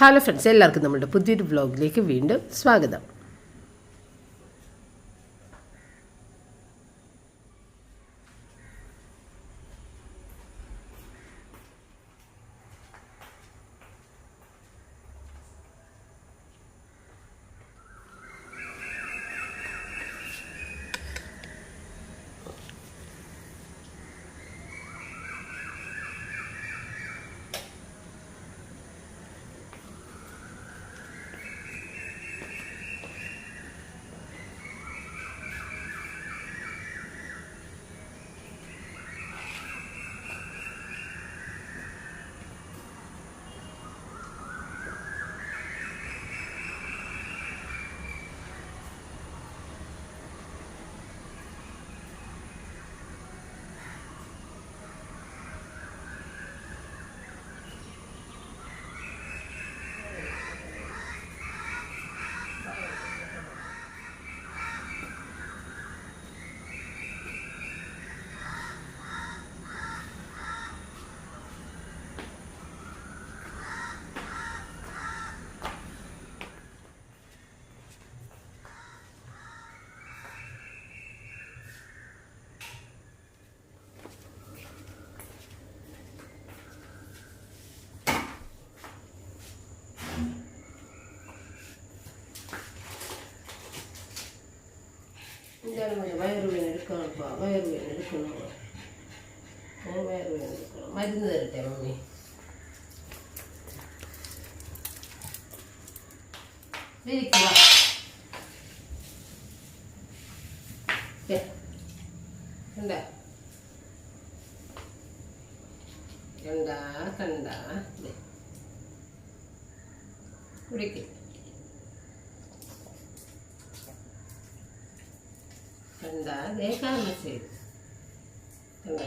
Hello friends, എല്ലാവർക്കും നമ്മുടെ പുതിയൊരു വ്ലോഗിലേക്ക് വീണ്ടും സ്വാഗതം. വയറുവേദന എടുക്കണപ്പാ, വയറുവേദന എടുക്കണോ? വയറുവേദന എടുക്കണം. മരുന്ന് തരട്ടെ മമ്മി? ഇരിക്കുക. കണ്ട കണ്ട കണ്ട കുടിക്ക്. കണ്ടാ ദേക്കാൻ ചെയ്തു. കണ്ട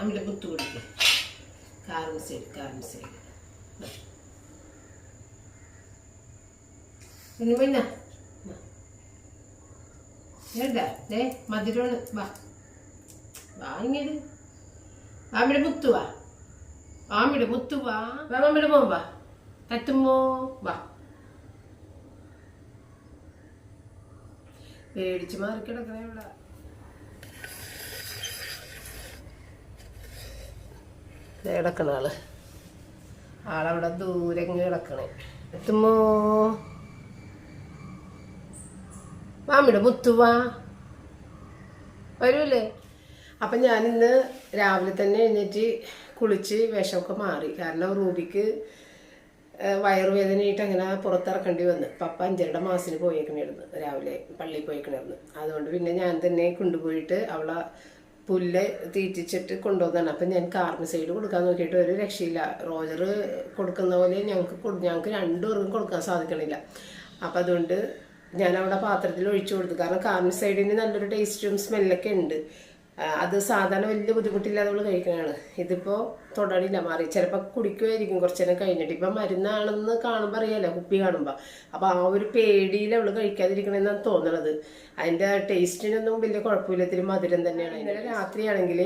അമ്മയുടെ പുത്ത് കുടിക്കും. കാർമസൈഡ് പിന്നെ പിന്നെ ഏട്ടാ ദേ മധുരമാണ്. വാ ഇങ്ങനെ അമ്മയുടെ മുത്തു വാ, ആമ്മയുടെ മുത്തു വാ, അമ്മയുടെ മോൻ വാ, തത്തുമ്മോ വാ. പേടിച്ച് മാറിക്കിടക്കണേ ഇവിടെ. കിടക്കണ ആളവിടെ ദൂരെ കിടക്കണേ. എത്തുമ്പോ മാമിയുടെ മുത്തുവാ വരൂലേ? അപ്പം ഞാനിന്ന് രാവിലെ തന്നെ എഴുന്നേറ്റ് കുളിച്ച് വിഷമൊക്കെ മാറി. കാരണം റൂബിക്ക് വയറുവേദനയായിട്ട് അങ്ങനെ പുറത്തിറക്കേണ്ടി വന്നു. പപ്പ 5.5 മാസത്തിന് പോയേക്കണായിരുന്നു, രാവിലെ പള്ളിയിൽ പോയേക്കണായിരുന്നു. അതുകൊണ്ട് പിന്നെ ഞാൻ തന്നെ കൊണ്ടുപോയിട്ട് അവളെ പുല്ല് തീറ്റിച്ചിട്ട് കൊണ്ടുവന്നതാണ്. അപ്പം ഞാൻ കാർമസൈഡ് കൊടുക്കാൻ നോക്കിയിട്ട് ഒരു രക്ഷയില്ല. റോജർ കൊടുക്കുന്ന പോലെ ഞങ്ങൾക്ക് 2 പേർക്കും കൊടുക്കാൻ സാധിക്കണില്ല. അപ്പം അതുകൊണ്ട് ഞാൻ അവിടെ പാത്രത്തിൽ ഒഴിച്ചു കൊടുത്തു. കാരണം കാർമസൈഡിന് നല്ലൊരു ടേസ്റ്റും സ്മെല്ലൊക്കെ ഉണ്ട്. അത് സാധാരണ വലിയ ബുദ്ധിമുട്ടില്ലാതെ അവൾ കഴിക്കണതാണ്. ഇതിപ്പോൾ തൊടണില്ല, മാറി. ചിലപ്പോൾ കുടിക്കുമായിരിക്കും കുറച്ച് നേരം കഴിഞ്ഞിട്ട്. ഇപ്പം മരുന്നാണെന്ന് കാണുമ്പോൾ അറിയാലോ, കുപ്പി കാണുമ്പോൾ. അപ്പോൾ ആ ഒരു പേടിയിൽ അവൾ കഴിക്കാതിരിക്കണമെന്നാണ് തോന്നണത്. അതിൻ്റെ ടേസ്റ്റിനൊന്നും വലിയ കുഴപ്പമില്ല, ഇത്തിരി മധുരം തന്നെയാണ്. ഇന്നലെ രാത്രിയാണെങ്കിൽ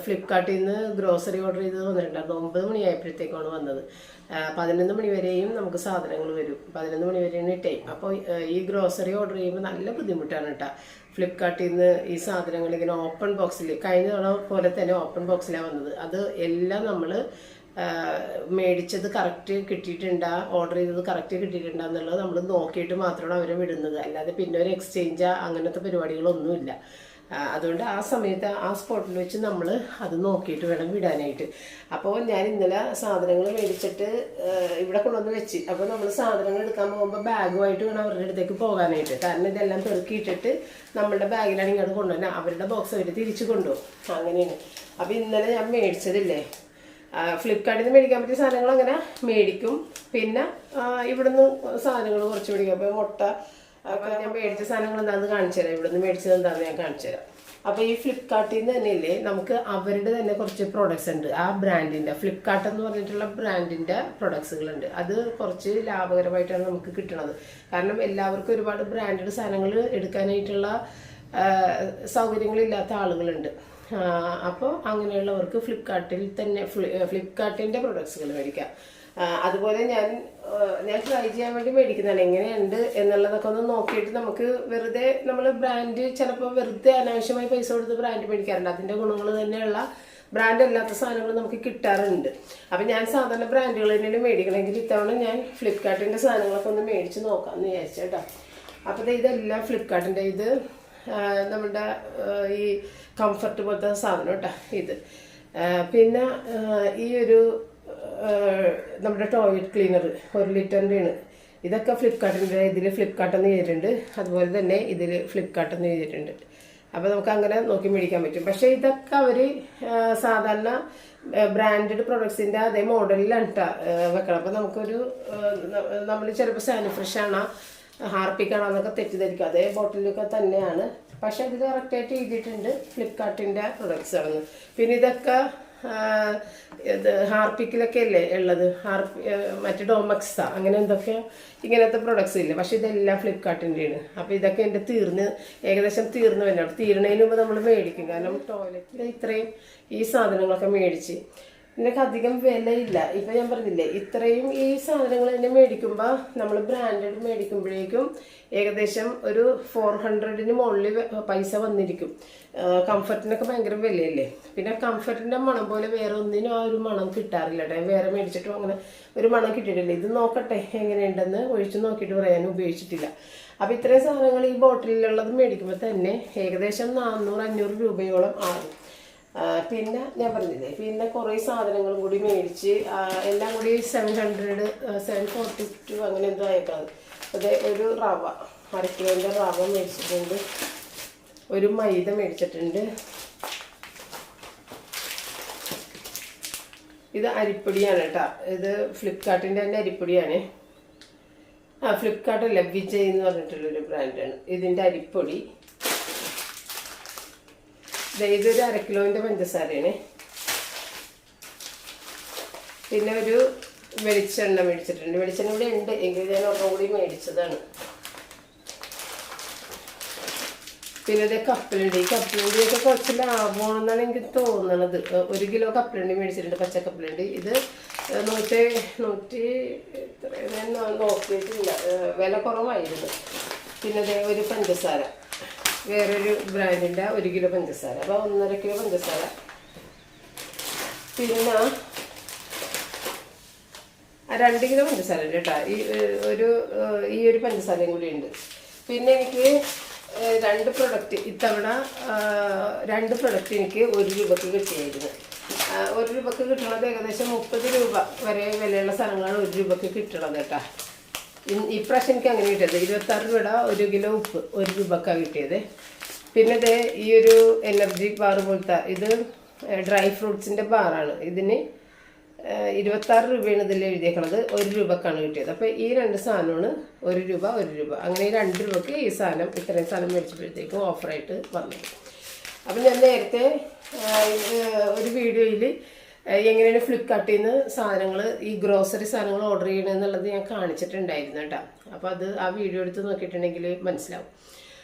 ഫ്ലിപ്കാർട്ടിൽ നിന്ന് ഗ്രോസറി ഓർഡർ ചെയ്ത് വന്നിട്ടുണ്ടായിരുന്നു. 9 മണിയായപ്പോഴത്തേക്കാണ് വന്നത്. 11 മണി വരെയും നമുക്ക് സാധനങ്ങൾ വരും. 11 മണി വരെയാണ് ടൈം. അപ്പോൾ ഈ ഗ്രോസറി ഓർഡർ ചെയ്യുമ്പോൾ നല്ല ബുദ്ധിമുട്ടാണ് കേട്ടോ. ഫ്ലിപ്കാർട്ടിൽ നിന്ന് ഈ സാധനങ്ങൾ ഇങ്ങനെ ഓപ്പൺ ബോക്സിൽ, കഴിഞ്ഞ തവണ പോലെ തന്നെ ഓപ്പൺ ബോക്സിലാണ് വന്നത്. അത് എല്ലാം നമ്മൾ മേടിച്ചത് കറക്റ്റ് കിട്ടിയിട്ടുണ്ടാ, ഓർഡർ ചെയ്തത് കറക്റ്റ് കിട്ടിയിട്ടുണ്ടാ എന്നുള്ളത് നമ്മൾ നോക്കിയിട്ട് മാത്രമാണ് അവരെ വിടുന്നത്. അല്ലാതെ പിന്നെ ഒരു എക്സ്ചേഞ്ച് അങ്ങനത്തെ പരിപാടികളൊന്നുമില്ല. അതുകൊണ്ട് ആ സമയത്ത് ആ സ്പോട്ടിൽ വെച്ച് നമ്മൾ അത് നോക്കിയിട്ട് വേണം വിടാനായിട്ട്. അപ്പോൾ ഞാൻ ഇന്നലെ സാധനങ്ങൾ മേടിച്ചിട്ട് ഇവിടെ കൊണ്ടുവന്ന് വെച്ച്. അപ്പോൾ നമ്മൾ സാധനങ്ങൾ എടുക്കാൻ പോകുമ്പോൾ ബാഗുമായിട്ട് വേണം അവരുടെ അടുത്തേക്ക് പോകാനായിട്ട്. കാരണം ഇതെല്ലാം പെറുക്കിയിട്ടിട്ട് നമ്മളുടെ ബാഗിലാണ് ഇങ്ങോട്ട് കൊണ്ടുവന്നത്. അവരുടെ ബോക്സ് അവർ തിരിച്ചു കൊണ്ടുപോകും. അങ്ങനെയാണ്. അപ്പോൾ ഇന്നലെ ഞാൻ മേടിച്ചതില്ലേ, ഫ്ലിപ്കാർട്ടിൽ നിന്ന് മേടിക്കാൻ പറ്റിയ സാധനങ്ങൾ അങ്ങനെ മേടിക്കും. പിന്നെ ഇവിടുന്ന് സാധനങ്ങൾ കുറച്ച് മേടിക്കും. അപ്പോൾ മുട്ട ഞാൻ മേടിച്ച സാധനങ്ങൾ എന്താണെന്ന് കാണിച്ചു തരാം. ഇവിടുന്ന് മേടിച്ചത് എന്താണെന്ന് ഞാൻ കാണിച്ചു തരാം. അപ്പോൾ ഈ ഫ്ലിപ്കാർട്ടിൽ നിന്ന് തന്നെയല്ലേ നമുക്ക് അവരുടെ തന്നെ കുറച്ച് പ്രോഡക്ട്സ് ഉണ്ട്. ആ ബ്രാൻഡിൻ്റെ ഫ്ലിപ്കാർട്ട് എന്ന് പറഞ്ഞിട്ടുള്ള ബ്രാൻഡിൻ്റെ പ്രൊഡക്ട്സുകളുണ്ട്. അത് കുറച്ച് ലാഭകരമായിട്ടാണ് നമുക്ക് കിട്ടുന്നത്. കാരണം എല്ലാവർക്കും ഒരുപാട് ബ്രാൻഡഡ് സാധനങ്ങൾ എടുക്കാനായിട്ടുള്ള സൗകര്യങ്ങളില്ലാത്ത ആളുകളുണ്ട്. അപ്പോൾ അങ്ങനെയുള്ളവർക്ക് ഫ്ലിപ്കാർട്ടിൽ തന്നെ ഫ്ലിപ്കാർട്ടിൻ്റെ പ്രൊഡക്ട്സുകൾ മേടിക്കാം. അതുപോലെ ഞാൻ ട്രൈ ചെയ്യാൻ വേണ്ടി മേടിക്കുന്നതാണ്. എങ്ങനെയുണ്ട് എന്നുള്ളതൊക്കെ ഒന്ന് നോക്കിയിട്ട് നമുക്ക് വെറുതെ നമ്മൾ ബ്രാൻഡ് ചിലപ്പോൾ വെറുതെ അനാവശ്യമായി പൈസ കൊടുത്ത് ബ്രാൻഡ് മേടിക്കാറുണ്ട്. അതിൻ്റെ ഗുണങ്ങൾ തന്നെയുള്ള ബ്രാൻഡ് അല്ലാത്ത സാധനങ്ങൾ നമുക്ക് കിട്ടാറുണ്ട്. അപ്പം ഞാൻ സാധാരണ ബ്രാൻഡുകൾ തന്നെയാണ് മേടിക്കണമെങ്കിൽ ഇത്തവണ ഞാൻ ഫ്ലിപ്കാർട്ടിൻ്റെ സാധനങ്ങളൊക്കെ ഒന്ന് മേടിച്ച് നോക്കാമെന്ന് വിചാരിച്ചു കേട്ടോ. അപ്പോൾ ഇതെല്ലാം ഫ്ലിപ്കാർട്ടിൻ്റെ ഇത് നമ്മുടെ ഈ കംഫർട്ട് പോലത്തെ സാധനം കേട്ടോ ഇത്. പിന്നെ ഈ ഒരു നമ്മുടെ ടോയ്ലറ്റ് ക്ലീനർ 1 ലിറ്ററിൻ്റെയാണ്. ഇതൊക്കെ ഫ്ലിപ്കാർട്ടിൻ്റെ ഇതിൽ ഫ്ലിപ്കാർട്ടെന്ന് ചെയ്തിട്ടുണ്ട്. അതുപോലെ തന്നെ ഇതിൽ ഫ്ലിപ്കാർട്ടെന്ന് ചെയ്തിട്ടുണ്ട്. അപ്പോൾ നമുക്ക് അങ്ങനെ നോക്കി മേടിക്കാൻ പറ്റും. പക്ഷേ ഇതൊക്കെ അവർ സാധാരണ ബ്രാൻഡഡ് പ്രൊഡക്ട്സിൻ്റെ അതേ മോഡലിലാണ് വെക്കണം. അപ്പോൾ നമുക്കൊരു നമ്മൾ ചിലപ്പോൾ സാനിഫ്രഷാണോ ഹാർപ്പിക്കാണോ എന്നൊക്കെ തെറ്റിദ്ധരിക്കും. അതേ ബോട്ടിലൊക്കെ തന്നെയാണ്, പക്ഷെ ഇത് കറക്റ്റായിട്ട് എഴുതിയിട്ടുണ്ട് ഫ്ലിപ്കാർട്ടിൻ്റെ പ്രൊഡക്ട്സ് ആണെന്ന്. പിന്നെ ഇതൊക്കെ ഇത് ഹാർപ്പിക്കിലൊക്കെ അല്ലേ ഉള്ളത്, മറ്റേ ഡോമക്സ അങ്ങനെ എന്തൊക്കെ ഇങ്ങനത്തെ പ്രൊഡക്ട്സ് ഇല്ല. പക്ഷെ ഇതെല്ലാം ഫ്ലിപ്കാർട്ടിൻ്റെയാണ്. അപ്പോൾ ഇതൊക്കെ എൻ്റെ ഏകദേശം തീർന്നു വരുന്നുണ്ട്. തീരണതിന് മുമ്പ് നമ്മൾ മേടിക്കും. കാരണം ടോയ്ലറ്റിൽ ഇത്രയും ഈ സാധനങ്ങളൊക്കെ മേടിച്ച് ഇതിനൊക്കെ അധികം വിലയില്ല. ഇപ്പം ഞാൻ പറഞ്ഞില്ലേ, ഇത്രയും ഈ സാധനങ്ങൾ തന്നെ മേടിക്കുമ്പോൾ നമ്മൾ ബ്രാൻഡഡ് മേടിക്കുമ്പോഴേക്കും ഏകദേശം ഒരു 400-ന് മുകളിൽ പൈസ വന്നിരിക്കും. കംഫർട്ടിനൊക്കെ ഭയങ്കര വിലയല്ലേ. പിന്നെ കംഫർട്ടിൻ്റെ മണം പോലെ വേറെ ഒന്നിനും ആ ഒരു മണം കിട്ടാറില്ല കേട്ടോ. വേറെ മേടിച്ചിട്ടും അങ്ങനെ ഒരു മണം കിട്ടിയിട്ടില്ല. ഇത് നോക്കട്ടെ എങ്ങനെയുണ്ടെന്ന് ഒഴിച്ച് നോക്കിയിട്ട് പറയാൻ ഉപയോഗിച്ചിട്ടില്ല. അപ്പോൾ ഇത്രയും സാധനങ്ങൾ ഈ ബോട്ടിലുള്ളത് മേടിക്കുമ്പോൾ തന്നെ ഏകദേശം 400-500 രൂപയോളം ആകും. പിന്നെ ഞാൻ പറഞ്ഞില്ലേ, പിന്നെ കുറേ സാധനങ്ങളും കൂടി മേടിച്ച് എല്ലാം കൂടി 742 അങ്ങനെ എന്തോ ആയേക്കാണ്. അതെ, ഒരു റവ 1/2 കിലോൻ്റെ റവ മേടിച്ചിട്ടുണ്ട്. ഒരു മൈദ മേടിച്ചിട്ടുണ്ട്. ഇത് അരിപ്പൊടിയാണ് കേട്ടോ. ഇത് ഫ്ലിപ്കാർട്ടിൻ്റെ തന്നെ അരിപ്പൊടിയാണ്. ഫ്ലിപ്കാർട്ടല്ല, വിജയ് എന്ന് പറഞ്ഞിട്ടുള്ളൊരു ബ്രാൻഡാണ് ഇതിൻ്റെ അരിപ്പൊടി. ഇതൊരു 1/2 കിലോൻ്റെ പഞ്ചസാരയാണ്. പിന്നെ ഒരു വെളിച്ചെണ്ണ മേടിച്ചിട്ടുണ്ട്. വെളിച്ചെണ്ണ ഇവിടെ ഉണ്ട്, എങ്കിൽ ഞാൻ ഒരെണ്ണം കൂടി മേടിച്ചതാണ്. പിന്നെ ഇത് കപ്പലണ്ടി. ഈ കപ്പലണ്ടിയൊക്കെ കുറച്ച് ലാഭമാണെന്നാണ് എനിക്ക് തോന്നുന്നത്. 1 കിലോ കപ്പലണ്ടി മേടിച്ചിട്ടുണ്ട്, പച്ചക്കപ്പലണ്ടി. ഇത് 100 ഞാൻ നോക്കിയിട്ടില്ല, വില കുറവായിരുന്നു. പിന്നെ അതേ ഒരു പഞ്ചസാര, വേറൊരു ബ്രാൻഡിൻ്റെ 1 കിലോ പഞ്ചസാര. അപ്പോൾ 1.5 കിലോ പഞ്ചസാര. പിന്നെ 2 കിലോ പഞ്ചസാര ഉണ്ട് കേട്ടോ. ഈ ഒരു പഞ്ചസാരയും കൂടി ഉണ്ട്. പിന്നെ എനിക്ക് 2 പ്രൊഡക്റ്റ് ഇത്തവണ 2 പ്രൊഡക്റ്റ് എനിക്ക് 1 രൂപക്ക് കിട്ടിയായിരുന്നു. 1 രൂപക്ക് കിട്ടണത് ഏകദേശം 30 രൂപ വരെ വിലയുള്ള സാധനങ്ങളാണ് 1 രൂപക്ക് കിട്ടണത് കേട്ടോ. ഇപ്രാവശ്യം എനിക്ക് അങ്ങനെ കിട്ടിയത് 26 രൂപയുടെ 1 കിലോ ഉപ്പ് 1 രൂപക്കാണ് കിട്ടിയത്. പിന്നെ ഇത് ഈ ഒരു എനർജി ബാർ പോലത്തെ ഇത് ഡ്രൈ ഫ്രൂട്ട്സിൻ്റെ ബാറാണ്. ഇതിന് 26 രൂപയാണ് ഇതിൽ എഴുതിയേക്കണത്. 1 രൂപക്കാണ് കിട്ടിയത്. അപ്പോൾ ഈ 2 സാധനമാണ് 1 രൂപ 1 രൂപ. അങ്ങനെ 2 രൂപക്ക് ഈ സാധനം ഇത്രയും സാധനം മേടിച്ചപ്പോഴത്തേക്കും ഓഫറായിട്ട് വന്നു. അപ്പം ഞാൻ നേരത്തെ ഒരു വീഡിയോയിൽ എങ്ങനെയാണ് ഫ്ലിപ്കാർട്ടിൽ നിന്ന് സാധനങ്ങൾ ഈ ഗ്രോസറി സാധനങ്ങൾ ഓർഡർ ചെയ്യണമെന്നുള്ളത് ഞാൻ കാണിച്ചിട്ടുണ്ടായിരുന്നു കേട്ടോ. അപ്പോൾ ആ വീഡിയോ എടുത്ത് നോക്കിയിട്ടുണ്ടെങ്കിൽ മനസ്സിലാവും.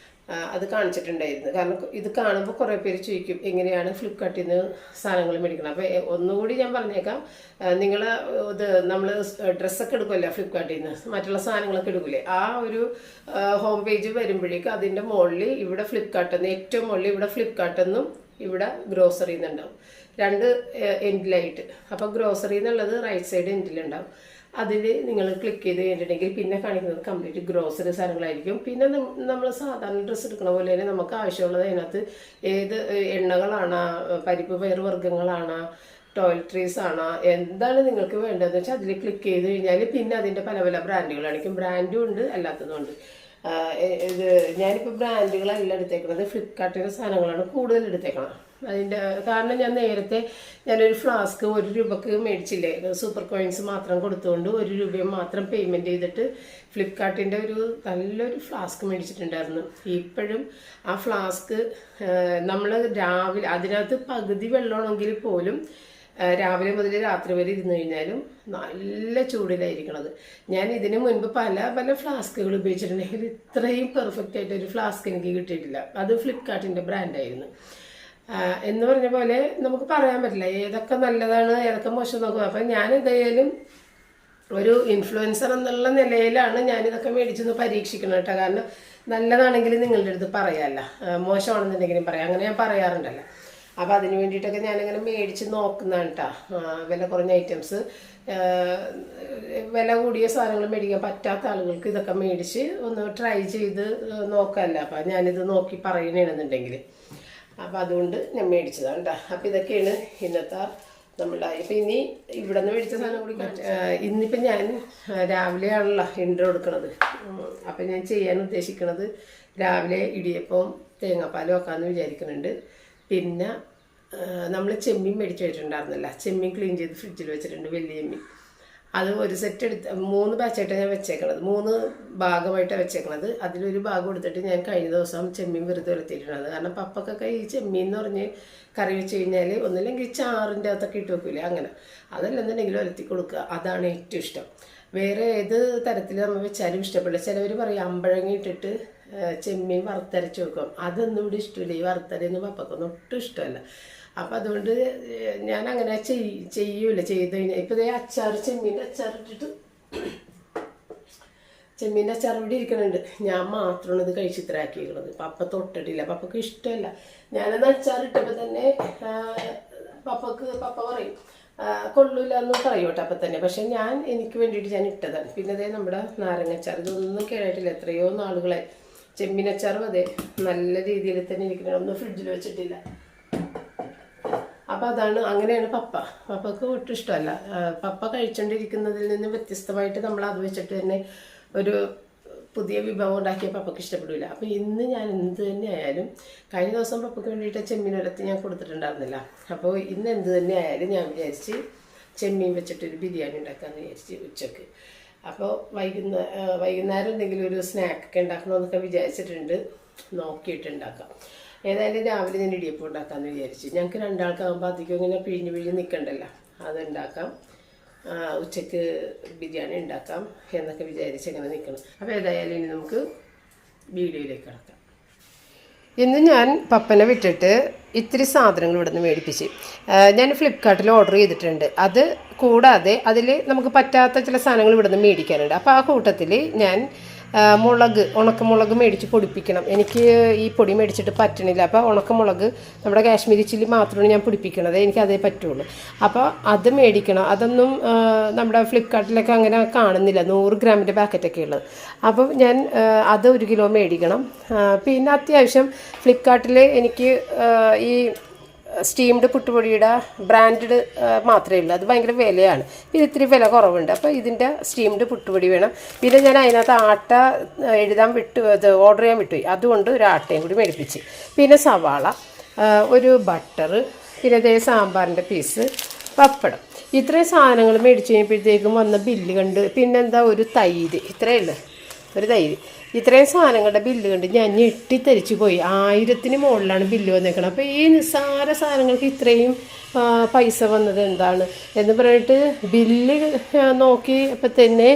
അത് കാണിച്ചിട്ടുണ്ടായിരുന്നു. കാരണം ഇത് കാണുമ്പോൾ കുറേ പേര് ചോദിക്കും എങ്ങനെയാണ് ഫ്ലിപ്കാർട്ടിൽ നിന്ന് സാധനങ്ങൾ മേടിക്കണം. അപ്പോൾ ഒന്നുകൂടി ഞാൻ പറഞ്ഞേക്കാം, നിങ്ങൾ നമ്മൾ ഡ്രസ്സൊക്കെ എടുക്കുമല്ലോ ഫ്ലിപ്കാർട്ടിൽ നിന്ന്, മറ്റുള്ള സാധനങ്ങളൊക്കെ എടുക്കില്ലേ, ആ ഒരു ഹോം പേജ് വരുമ്പോഴേക്കും അതിൻ്റെ മുകളിൽ ഇവിടെ ഫ്ലിപ്കാർട്ടെന്ന് ഏറ്റവും മുകളിൽ ഇവിടെ ഫ്ലിപ്കാർട്ടെന്നും ഇവിടെ ഗ്രോസറി എന്നുണ്ടാവും, 2 എൻഡിലായിട്ട്. അപ്പോൾ ഗ്രോസറി എന്നുള്ളത് റൈറ്റ് സൈഡ് എൻഡിലുണ്ടാവും. അതിൽ നിങ്ങൾ ക്ലിക്ക് ചെയ്ത് കഴിഞ്ഞിട്ടുണ്ടെങ്കിൽ പിന്നെ കാണിക്കുന്നത് കംപ്ലീറ്റ് ഗ്രോസറി സാധനങ്ങളായിരിക്കും. പിന്നെ നമ്മൾ സാധാരണ ഡ്രസ്സ് എടുക്കണ പോലെ തന്നെ നമുക്ക് ആവശ്യമുള്ളത് അതിനകത്ത് ഏത് എണ്ണകളാണ്, പരിപ്പ് പയർ വർഗ്ഗങ്ങളാണ്, ടോയ്ലറ്ററീസ് ആണ്, എന്താണ് നിങ്ങൾക്ക് വേണ്ടതെന്ന് വെച്ചാൽ അതിൽ ക്ലിക്ക് ചെയ്ത് കഴിഞ്ഞാൽ പിന്നെ അതിൻ്റെ പല പല ബ്രാൻഡുകളായിരിക്കും. ബ്രാൻഡും ഉണ്ട് അല്ലാത്തതും ഉണ്ട്. ഇത് ഞാനിപ്പോൾ ബ്രാൻഡുകളല്ല എടുത്തേക്കുന്നത്, ഫ്ലിപ്കാർട്ടിൻ്റെ സാധനങ്ങളാണ് കൂടുതൽ എടുത്തേക്കണം. അതിൻ്റെ കാരണം ഞാനൊരു ഫ്ലാസ്ക് 1 രൂപക്ക് മേടിച്ചില്ലേ, സൂപ്പർ കോയിൻസ് മാത്രം കൊടുത്തുകൊണ്ട് 1 രൂപയും മാത്രം പേയ്മെൻറ്റ് ചെയ്തിട്ട് ഫ്ലിപ്കാർട്ടിൻ്റെ നല്ലൊരു ഫ്ലാസ്ക് മേടിച്ചിട്ടുണ്ടായിരുന്നു. ഇപ്പോഴും ആ ഫ്ലാസ്ക് നമ്മൾ രാവിലെ അതിനകത്ത് പകുതി വെള്ളമാണെങ്കിൽ പോലും രാവിലെ മുതൽ രാത്രി വരെ ഇരുന്ന് കഴിഞ്ഞാലും നല്ല ചൂടിലായിരിക്കണത്. ഞാൻ ഇതിന് മുൻപ് പല പല ഫ്ലാസ്കുകൾ ഉപയോഗിച്ചിട്ടുണ്ടെങ്കിൽ ഇത്രയും പെർഫെക്റ്റ് ആയിട്ടൊരു ഫ്ലാസ്ക് എനിക്ക് കിട്ടിയിട്ടില്ല. അത് ഫ്ലിപ്കാർട്ടിൻ്റെ ബ്രാൻഡായിരുന്നു. എന്ന് പറഞ്ഞ പോലെ നമുക്ക് പറയാൻ പറ്റില്ല ഏതൊക്കെ നല്ലതാണ് ഏതൊക്കെ മോശം നോക്കുക. അപ്പം ഞാൻ എന്തായാലും ഒരു ഇൻഫ്ലുവൻസർ എന്നുള്ള നിലയിലാണ് ഞാനിതൊക്കെ മേടിച്ചൊന്ന് പരീക്ഷിക്കണം കേട്ടോ. കാരണം നല്ലതാണെങ്കിൽ നിങ്ങളുടെ അടുത്ത് പറയാമല്ല, മോശമാണെന്നുണ്ടെങ്കിലും പറയാം, അങ്ങനെ ഞാൻ പറയാറുണ്ടല്ലോ. അപ്പം അതിന് വേണ്ടിയിട്ടൊക്കെ ഞാനിങ്ങനെ മേടിച്ച് നോക്കുന്നതാണ് കേട്ടോ. വില കുറഞ്ഞ ഐറ്റംസ്, വില കൂടിയ സാധനങ്ങൾ മേടിക്കാൻ പറ്റാത്ത ആളുകൾക്ക് ഇതൊക്കെ മേടിച്ച് ഒന്ന് ട്രൈ ചെയ്ത് നോക്കാമല്ലോ. അപ്പം ഞാനിത് നോക്കി പറയണമെന്നുണ്ടെങ്കിൽ അപ്പം അതുകൊണ്ട് ഞാൻ മേടിച്ചതാണ് കേട്ടോ. അപ്പം ഇതൊക്കെയാണ് ഇന്നത്തെ നമ്മളുടെ. ഇപ്പം ഇനി ഇവിടെ നിന്ന് മേടിച്ച സാധനം കൂടി ഇന്നിപ്പം ഞാൻ രാവിലെയാണല്ലോ ഇൻട്രോ എടുക്കണത്. അപ്പം ഞാൻ ചെയ്യാൻ ഉദ്ദേശിക്കണത് രാവിലെ ഇടിയപ്പം തേങ്ങാപ്പാൽ വെക്കാമെന്ന് വിചാരിക്കുന്നുണ്ട്. പിന്നെ നമ്മൾ ചെമ്മീൻ മേടിച്ച് വെച്ചിട്ടുണ്ടായിരുന്നില്ല, ചെമ്മീൻ ക്ലീൻ ചെയ്ത് ഫ്രിഡ്ജിൽ വെച്ചിട്ടുണ്ട്, വലിയ ചെമ്മീൻ. അത് ഒരു സെറ്റ് എടുത്ത് 3 ബാച്ചായിട്ടാണ് ഞാൻ വെച്ചേക്കണത്, 3 ഭാഗമായിട്ടാണ് വെച്ചേക്കണത്. അതിലൊരു ഭാഗം എടുത്തിട്ട് ഞാൻ കഴിഞ്ഞ ദിവസം ചെമ്മീൻ വെറുതെ ഉലർത്തിയിട്ടുണ്ട്. കാരണം പപ്പക്കൊക്കെ ഈ ചെമ്മീൻ എന്ന് പറഞ്ഞ് കറി വെച്ച് കഴിഞ്ഞാൽ ഒന്നുമില്ലെങ്കിൽ ചാറിൻ്റെ അകത്തൊക്കെ ഇട്ട് വെക്കില്ലേ, അങ്ങനെ. അതല്ലെന്നുണ്ടെങ്കിൽ ഉലർത്തി കൊടുക്കുക, അതാണ് ഏറ്റവും ഇഷ്ടം. വേറെ ഏത് തരത്തിൽ നമ്മൾ വെച്ചാലും ഇഷ്ടപ്പെടില്ല. ചിലവർ പറയും അമ്പഴങ്ങ ഇട്ടിട്ട് ചെമ്മീൻ വറുത്തരച്ച് വെക്കും, അതൊന്നും ഇവിടെ ഇഷ്ടമില്ല. ഈ വറുത്തരയൊന്നും പപ്പക്കൊന്നും ഒട്ടും ഇഷ്ടമല്ല. അപ്പം അതുകൊണ്ട് ഞാൻ അങ്ങനെ ചെയ്യൂല. ചെയ്ത് കഴിഞ്ഞാൽ ഇപ്പം ഇതേ അച്ചാർ, ചെമ്മീൻ്റെ അച്ചാർ ഇട്ടിട്ട്, ചെമ്മീൻ്റെ അച്ചാർ ഇവിടെ ഇരിക്കണുണ്ട്. ഞാൻ മാത്രമാണ് ഇത് കഴിച്ചിത്രാക്കിയിരിക്കണത്. പപ്പ തൊട്ടിട്ടില്ല, പപ്പക്ക് ഇഷ്ടമല്ല. ഞാനത് അച്ചാർ ഇട്ടപ്പോൾ തന്നെ പപ്പ പറയും കൊള്ളൂല എന്ന് പറയും കേട്ടോ അപ്പം തന്നെ. പക്ഷെ എനിക്ക് വേണ്ടിയിട്ട് ഞാൻ ഇട്ടതാണ്. പിന്നെ അതേ നമ്മുടെ നാരങ്ങച്ചാർ, ഇതൊന്നും കേടായിട്ടില്ല, എത്രയോ നാളുകളായി. ചെമ്മീനച്ചാറും അതെ നല്ല രീതിയിൽ തന്നെ ഇരിക്കണം, ഒന്നും ഫ്രിഡ്ജിൽ വെച്ചിട്ടില്ല. അപ്പം അതാണ്, അങ്ങനെയാണ് പപ്പക്ക് ഒട്ടും ഇഷ്ടമല്ല. പപ്പ കഴിച്ചുകൊണ്ടിരിക്കുന്നതിൽ നിന്ന് വ്യത്യസ്തമായിട്ട് നമ്മൾ അത് വെച്ചിട്ട് തന്നെ ഒരു പുതിയ വിഭവം ഉണ്ടാക്കിയ പപ്പക്ക് ഇഷ്ടപ്പെടില്ല. അപ്പോൾ ഇന്ന് ഞാൻ എന്ത് തന്നെ ആയാലും, കഴിഞ്ഞ ദിവസം പപ്പക്ക് വേണ്ടിയിട്ട് ചെമ്മീൻ ഉലർത്തി ഞാൻ കൊടുത്തിട്ടുണ്ടായിരുന്നില്ല. അപ്പോൾ ഇന്ന് എന്ത് തന്നെ ആയാലും ഞാൻ വിചാരിച്ച് ചെമ്മീൻ വെച്ചിട്ടൊരു ബിരിയാണി ഉണ്ടാക്കാമെന്ന് വിചാരിച്ച് ഉച്ചക്ക്. അപ്പോൾ വൈകുന്നേരം എന്തെങ്കിലും ഒരു സ്നാക്കൊക്കെ ഉണ്ടാക്കണമെന്നൊക്കെ വിചാരിച്ചിട്ടുണ്ട്, നോക്കിയിട്ടുണ്ടാക്കാം. ഏതായാലും രാവിലെ ഞാൻ ഇടിയപ്പം ഉണ്ടാക്കാമെന്ന് വിചാരിച്ചു. ഞങ്ങൾക്ക് 2 ആൾക്കാകുമ്പോൾ അധികം ഇങ്ങനെ പിഴിഞ്ഞ് നിൽക്കണ്ടല്ലോ, അതുണ്ടാക്കാം. ഉച്ചക്ക് ബിരിയാണി ഉണ്ടാക്കാം എന്നൊക്കെ വിചാരിച്ച് അങ്ങനെ നിൽക്കണം. അപ്പോൾ ഏതായാലും ഇനി നമുക്ക് വീഡിയോയിലേക്ക് കിടക്കാം. ഇന്ന് ഞാൻ പപ്പനെ വിട്ടിട്ട് ഇത്തിരി സാധനങ്ങൾ ഇവിടെ നിന്ന് മേടിപ്പിച്ച് ഞാൻ ഫ്ലിപ്കാർട്ടിൽ ഓർഡർ ചെയ്തിട്ടുണ്ട്. അത് കൂടാതെ അതിൽ നമുക്ക് പറ്റാത്ത ചില സാധനങ്ങൾ ഇവിടെ നിന്ന് മേടിക്കാനുണ്ട്. അപ്പോൾ ആ കൂട്ടത്തിൽ ഞാൻ ഉണക്കമുളക് മേടിച്ച് പൊടിപ്പിക്കണം. എനിക്ക് ഈ പൊടി മേടിച്ചിട്ട് പറ്റണില്ല. അപ്പോൾ ഉണക്കമുളക് നമ്മുടെ കാശ്മീരി ചില്ലി മാത്രമാണ് ഞാൻ പൊടിപ്പിക്കണത്, എനിക്ക് അതേ പറ്റുള്ളൂ. അപ്പോൾ അത് മേടിക്കണം. അതൊന്നും നമ്മുടെ ഫ്ലിപ്കാർട്ടിലൊക്കെ അങ്ങനെ കാണുന്നില്ല, 100 ഗ്രാമിൻ്റെ പാക്കറ്റൊക്കെ ഉള്ളത്. അപ്പം ഞാൻ അത് 1 കിലോ മേടിക്കണം. പിന്നെ അത്യാവശ്യം ഫ്ലിപ്കാർട്ടിൽ എനിക്ക് ഈ സ്റ്റീംഡ് പുട്ടുപൊടിയുടെ ബ്രാൻഡഡ് മാത്രമേ ഉള്ളൂ, അത് ഭയങ്കര വിലയാണ്. ഇത് ഇത്തിരി വില കുറവുണ്ട്. അപ്പോൾ ഇതിൻ്റെ സ്റ്റീംഡ് പുട്ടുപൊടി വേണം. പിന്നെ ഞാൻ അതിനകത്ത് ആട്ട ഓർഡർ ചെയ്യാൻ വിട്ടുപോയി, അതുകൊണ്ട് ഒരു ആട്ടയും കൂടി മേടിപ്പിച്ച്. പിന്നെ സവാള, ഒരു ബട്ടർ, പിന്നെ അതേ സാമ്പാറിൻ്റെ പീസ്, പപ്പടം. ഇത്രയും സാധനങ്ങൾ മേടിച്ച് കഴിഞ്ഞപ്പോഴത്തേക്കും വന്ന ബില്ല് കണ്ട്, പിന്നെന്താ ഒരു തൈര്, ഇത്രയേ ഉള്ളൂ, ഒരു തൈര്. ഇത്രയും സാധനങ്ങളുടെ ബില്ല് കണ്ട് ഞാൻ ഞെട്ടിത്തരിച്ചു പോയി. 1000-ന് മുകളിലാണ് ബില്ല് വന്നേക്കണം. അപ്പോൾ ഈ നിസ്സാര സാധനങ്ങൾക്ക് ഇത്രയും പൈസ വന്നത് എന്താണ് എന്ന് പറഞ്ഞിട്ട് ബില്ല് നോക്കി അപ്പോൾ തന്നെ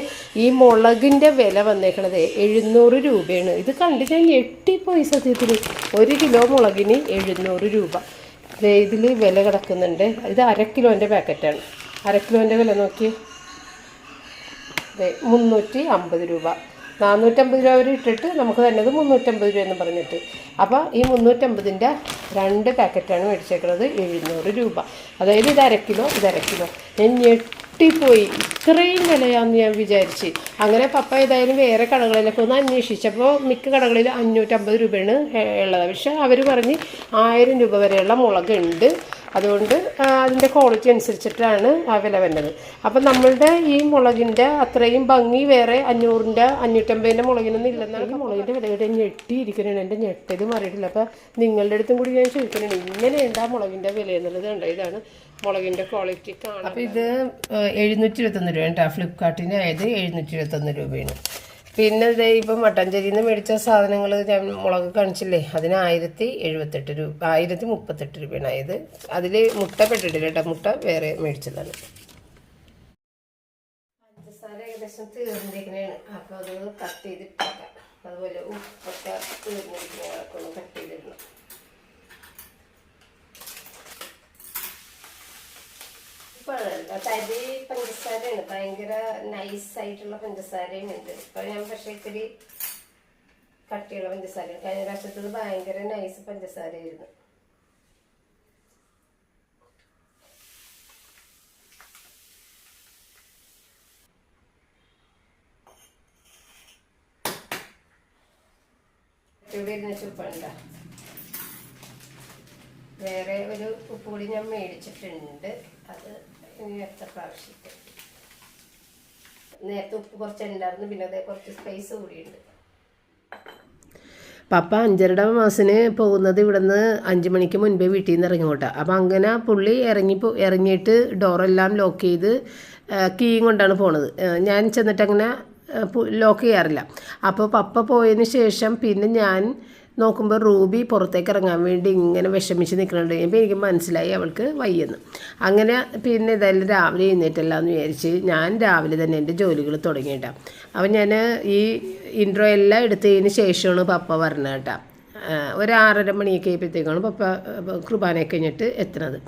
ഈ മുളകിൻ്റെ വില വന്നേക്കണത് 700 രൂപയാണ്. ഇത് കണ്ട് ഞാൻ ഞെട്ടിപ്പോയി സത്യത്തിൽ. 1 കിലോ മുളകിന് 700 രൂപ. ഇതിൽ വില കിടക്കുന്നുണ്ട്. ഇത് 1/2 കിലോൻ്റെ പാക്കറ്റാണ്. 1/2 കിലോൻ്റെ വില നോക്കി 350 രൂപ. 450 രൂപ അവർ ഇട്ടിട്ട് നമുക്ക് തന്നത് 350 രൂപ എന്ന് പറഞ്ഞിട്ട്. അപ്പോൾ ഈ 350-ൻ്റെ 2 പാക്കറ്റാണ് മേടിച്ചേക്കുന്നത്, 700 രൂപ. അതായത് ഇത് 1/2 കിലോ, ഇത് 1/2 കിലോ. ഞാൻ ഞെട്ടിപ്പോയി, ഇത്രയും വിലയാണെന്ന് ഞാൻ വിചാരിച്ച്. അങ്ങനെ പപ്പ ഏതായാലും വേറെ കടകളിലൊക്കെ ഒന്ന് അന്വേഷിച്ചപ്പോൾ മിക്ക കടകളിൽ 550 രൂപയാണ് ഉള്ളത്. പക്ഷേ അവർ പറഞ്ഞ് 1000 രൂപ വരെയുള്ള മുളകുണ്ട്, അതുകൊണ്ട് അതിൻ്റെ ക്വാളിറ്റി അനുസരിച്ചിട്ടാണ് ആ വില വരുന്നത്. അപ്പം നമ്മളുടെ ഈ മുളകിൻ്റെ അത്രയും ഭംഗി വേറെ 500-ൻ്റെ 550-ൻ്റെ മുളകിനൊന്നും ഇല്ലെന്നാണ്. മുളകിൻ്റെ വിലയുടെ ഞെട്ടിയിരിക്കണേ, എൻ്റെ ഞെട്ടത് മാറിയിട്ടില്ല. അപ്പം നിങ്ങളുടെ അടുത്തും കൂടി ഞാൻ ചോദിക്കണേ, ഇങ്ങനെയുണ്ട് ആ മുളകിൻ്റെ വില എന്നുള്ളത്. ഉണ്ട്, ഇതാണ് മുളകിൻ്റെ ക്വാളിറ്റി കാണാം. അപ്പോൾ ഇത് 721 രൂപയാണ് കേട്ടോ. ഫ്ലിപ്കാർട്ടിന് ആയത് 721 രൂപയാണ്. പിന്നെ ഇപ്പം മട്ടാഞ്ചേരിയിൽ നിന്ന് മേടിച്ച സാധനങ്ങൾ ഞാൻ മുളക് കാണിച്ചില്ലേ, അതിന് 1078 രൂപ, 1038 രൂപയാണ് ആയത്. അതിൽ മുട്ട പെട്ടിട്ടില്ല കേട്ടോ, മുട്ട വേറെ മേടിച്ചതാണ്. പഞ്ചസാര ഏകദേശം തീർന്നിരിക്കുന്നതാണ്. അപ്പോൾ അത് കട്ട് ചെയ്തിട്ടേക്കാം. അതുപോലെ ഉപ്പൊക്കെ തീർന്നിരിക്കുന്നതൊക്കെ ഒന്ന് കട്ട് ചെയ്തിടണം. തരി പഞ്ചസാരയാണ്, ഭയങ്കര നൈസായിട്ടുള്ള പഞ്ചസാരയാണ് ഉണ്ട്. ഇപ്പം ഞാൻ പക്ഷേ ഇത്തിരി കട്ടിയുള്ള പഞ്ചസാര, കഴിഞ്ഞ പ്രാവശ്യത്തത് ഭയങ്കര നൈസ് പഞ്ചസാരയായിരുന്നു. ഇവിടെ ഇരുന്ന് ചുപ്പണ്ട. വേറെ ഒരു ഉപ്പ് കൂടി ഞാൻ മേടിച്ചിട്ടുണ്ട്, അത് ഇനി എത്ര പ്രാവശ്യത്തെ. നേരത്തെ ഉപ്പ് കുറച്ചുണ്ടായിരുന്നു, പിന്നെ അതേ കുറച്ച് സ്പൈസ് കൂടിയുണ്ട്. പപ്പ 5:30 മാസത്തിന് പോകുന്നത് ഇവിടുന്ന് 5 മണിക്ക് മുൻപേ വീട്ടിൽ നിന്ന് ഇറങ്ങിക്കോട്ടെ. അപ്പം അങ്ങനെ പുള്ളി ഇറങ്ങിയിട്ട് ഡോറെല്ലാം ലോക്ക് ചെയ്ത് കീയും കൊണ്ടാണ് പോണത്. ഞാൻ ചെന്നിട്ട് അങ്ങനെ ലോക്ക് ചെയ്യാറില്ല. അപ്പോൾ പപ്പ പോയതിന് ശേഷം പിന്നെ ഞാൻ നോക്കുമ്പോൾ റൂബി പുറത്തേക്ക് ഇറങ്ങാൻ വേണ്ടി ഇങ്ങനെ വിഷമിച്ച് നിൽക്കുന്നുണ്ട്. അപ്പോൾ എനിക്ക് മനസ്സിലായി അവൾക്ക് വയ്യെന്ന്. അങ്ങനെ പിന്നെ ഇതെല്ലാം രാവിലെ എഴുന്നേറ്റല്ല എന്ന് വിചാരിച്ച് ഞാൻ രാവിലെ തന്നെ എൻ്റെ ജോലികൾ തുടങ്ങിയിട്ടാണ്. അപ്പം ഞാൻ ഈ ഇൻട്രോ എല്ലാം എടുത്തതിന് ശേഷമാണ് പപ്പ വരണത് കേട്ടോ. ഒരു 6:30 മണിയൊക്കെ ആയപ്പോഴത്തേക്കാണ് പപ്പ കുർബാനയൊക്കെ കഴിഞ്ഞിട്ട് എത്തുന്നത്.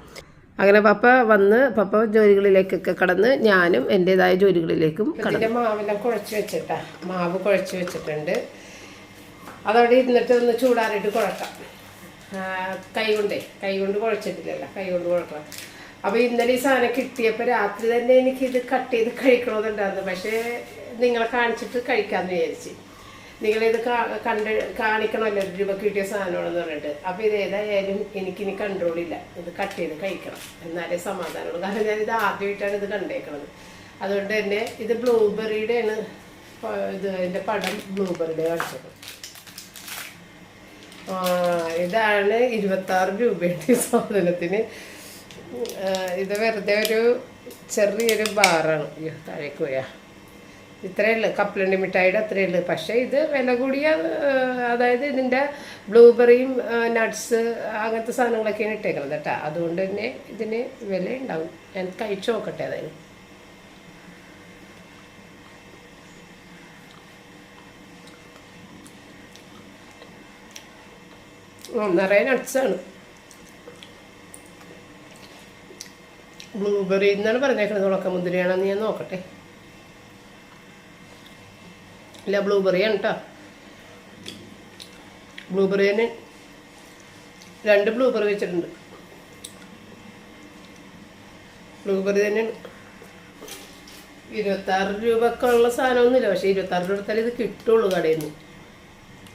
അങ്ങനെ പപ്പ വന്ന് പപ്പ ജോലികളിലേക്കൊക്കെ കടന്ന് ഞാനും എൻ്റേതായ ജോലികളിലേക്കും കടന്നു. മാവെല്ലാം കുഴച്ച് വെച്ചിട്ടാ, മാവ് കുഴച്ച് വെച്ചിട്ടുണ്ട്. അതവിടെ ഇരുന്നിട്ട് ഒന്ന് ചൂടാറിയിട്ട് കുഴക്കാം. കൈ കൊണ്ട് കുഴച്ചിട്ടില്ലല്ലോ, കൈ കൊണ്ട് കുഴക്കണം. അപ്പോൾ ഇന്നലെ ഈ സാധനം കിട്ടിയപ്പോൾ രാത്രി തന്നെ എനിക്കിത് കട്ട് ചെയ്ത് കഴിക്കണമെന്നുണ്ടായിരുന്നു. പക്ഷേ നിങ്ങളെ കാണിച്ചിട്ട് കഴിക്കാമെന്ന് വിചാരിച്ച്. നിങ്ങളിത് കാണിക്കണമല്ലോ, 1 രൂപ കിട്ടിയ സാധനമാണെന്ന് പറഞ്ഞിട്ട്. അപ്പോൾ ഇത് ഏതായാലും എനിക്കിനി കൺട്രോളില്ല, ഇത് കട്ട് ചെയ്ത് കഴിക്കണം, എന്നാലേ സമാധാനമുള്ളൂ. കാരണം ഞാനിത് ആദ്യമായിട്ടാണ് ഇത് കണ്ടേക്കണത്. അതുകൊണ്ട് തന്നെ ഇത് ബ്ലൂബെറിയുടെയാണ്, ഇത് അതിൻ്റെ പടം ബ്ലൂബെറിയുടെ കാണിച്ചത്. ഇതാണ് 26 രൂപയുടെ ഈ സാധനത്തിന്. ഇത് വെറുതെ ഒരു ചെറിയൊരു ബാറാണ്. താഴേക്ക് പോയാ ഇത്രയേ ഉള്ളൂ, കപ്പലണ്ടി മിഠായിയുടെ അത്രയേ ഉള്ളൂ. പക്ഷേ ഇത് വില കൂടിയ, അതായത് ഇതിൻ്റെ ബ്ലൂബെറിയും നട്ട്സ് അങ്ങനത്തെ സാധനങ്ങളൊക്കെയാണ് ഇട്ടേക്കുന്നത് കേട്ടോ. അതുകൊണ്ട് തന്നെ ഇതിന് വില ഉണ്ടാവും. ഞാൻ കഴിച്ചു നോക്കട്ടെ. അതായത് നിറയെ നട്ട്സാണ്. ബ്ലൂബെറി എന്നാണ് പറഞ്ഞേക്കുന്നത്, ഉണക്കമുന്തിരിയാണെന്ന് ഞാൻ നോക്കട്ടെ. ഇല്ല, ബ്ലൂബെറിയാണ് കേട്ടോ. ബ്ലൂബെറി തന്നെ 2 ബ്ലൂബെറി വെച്ചിട്ടുണ്ട്. ബ്ലൂബെറി തന്നെയാണ്. 26 രൂപക്കുള്ള സാധനമൊന്നുമില്ല, പക്ഷേ 26 രൂപ എടുത്താൽ ഇത് കിട്ടുള്ളൂ കടയിൽ നിന്ന്.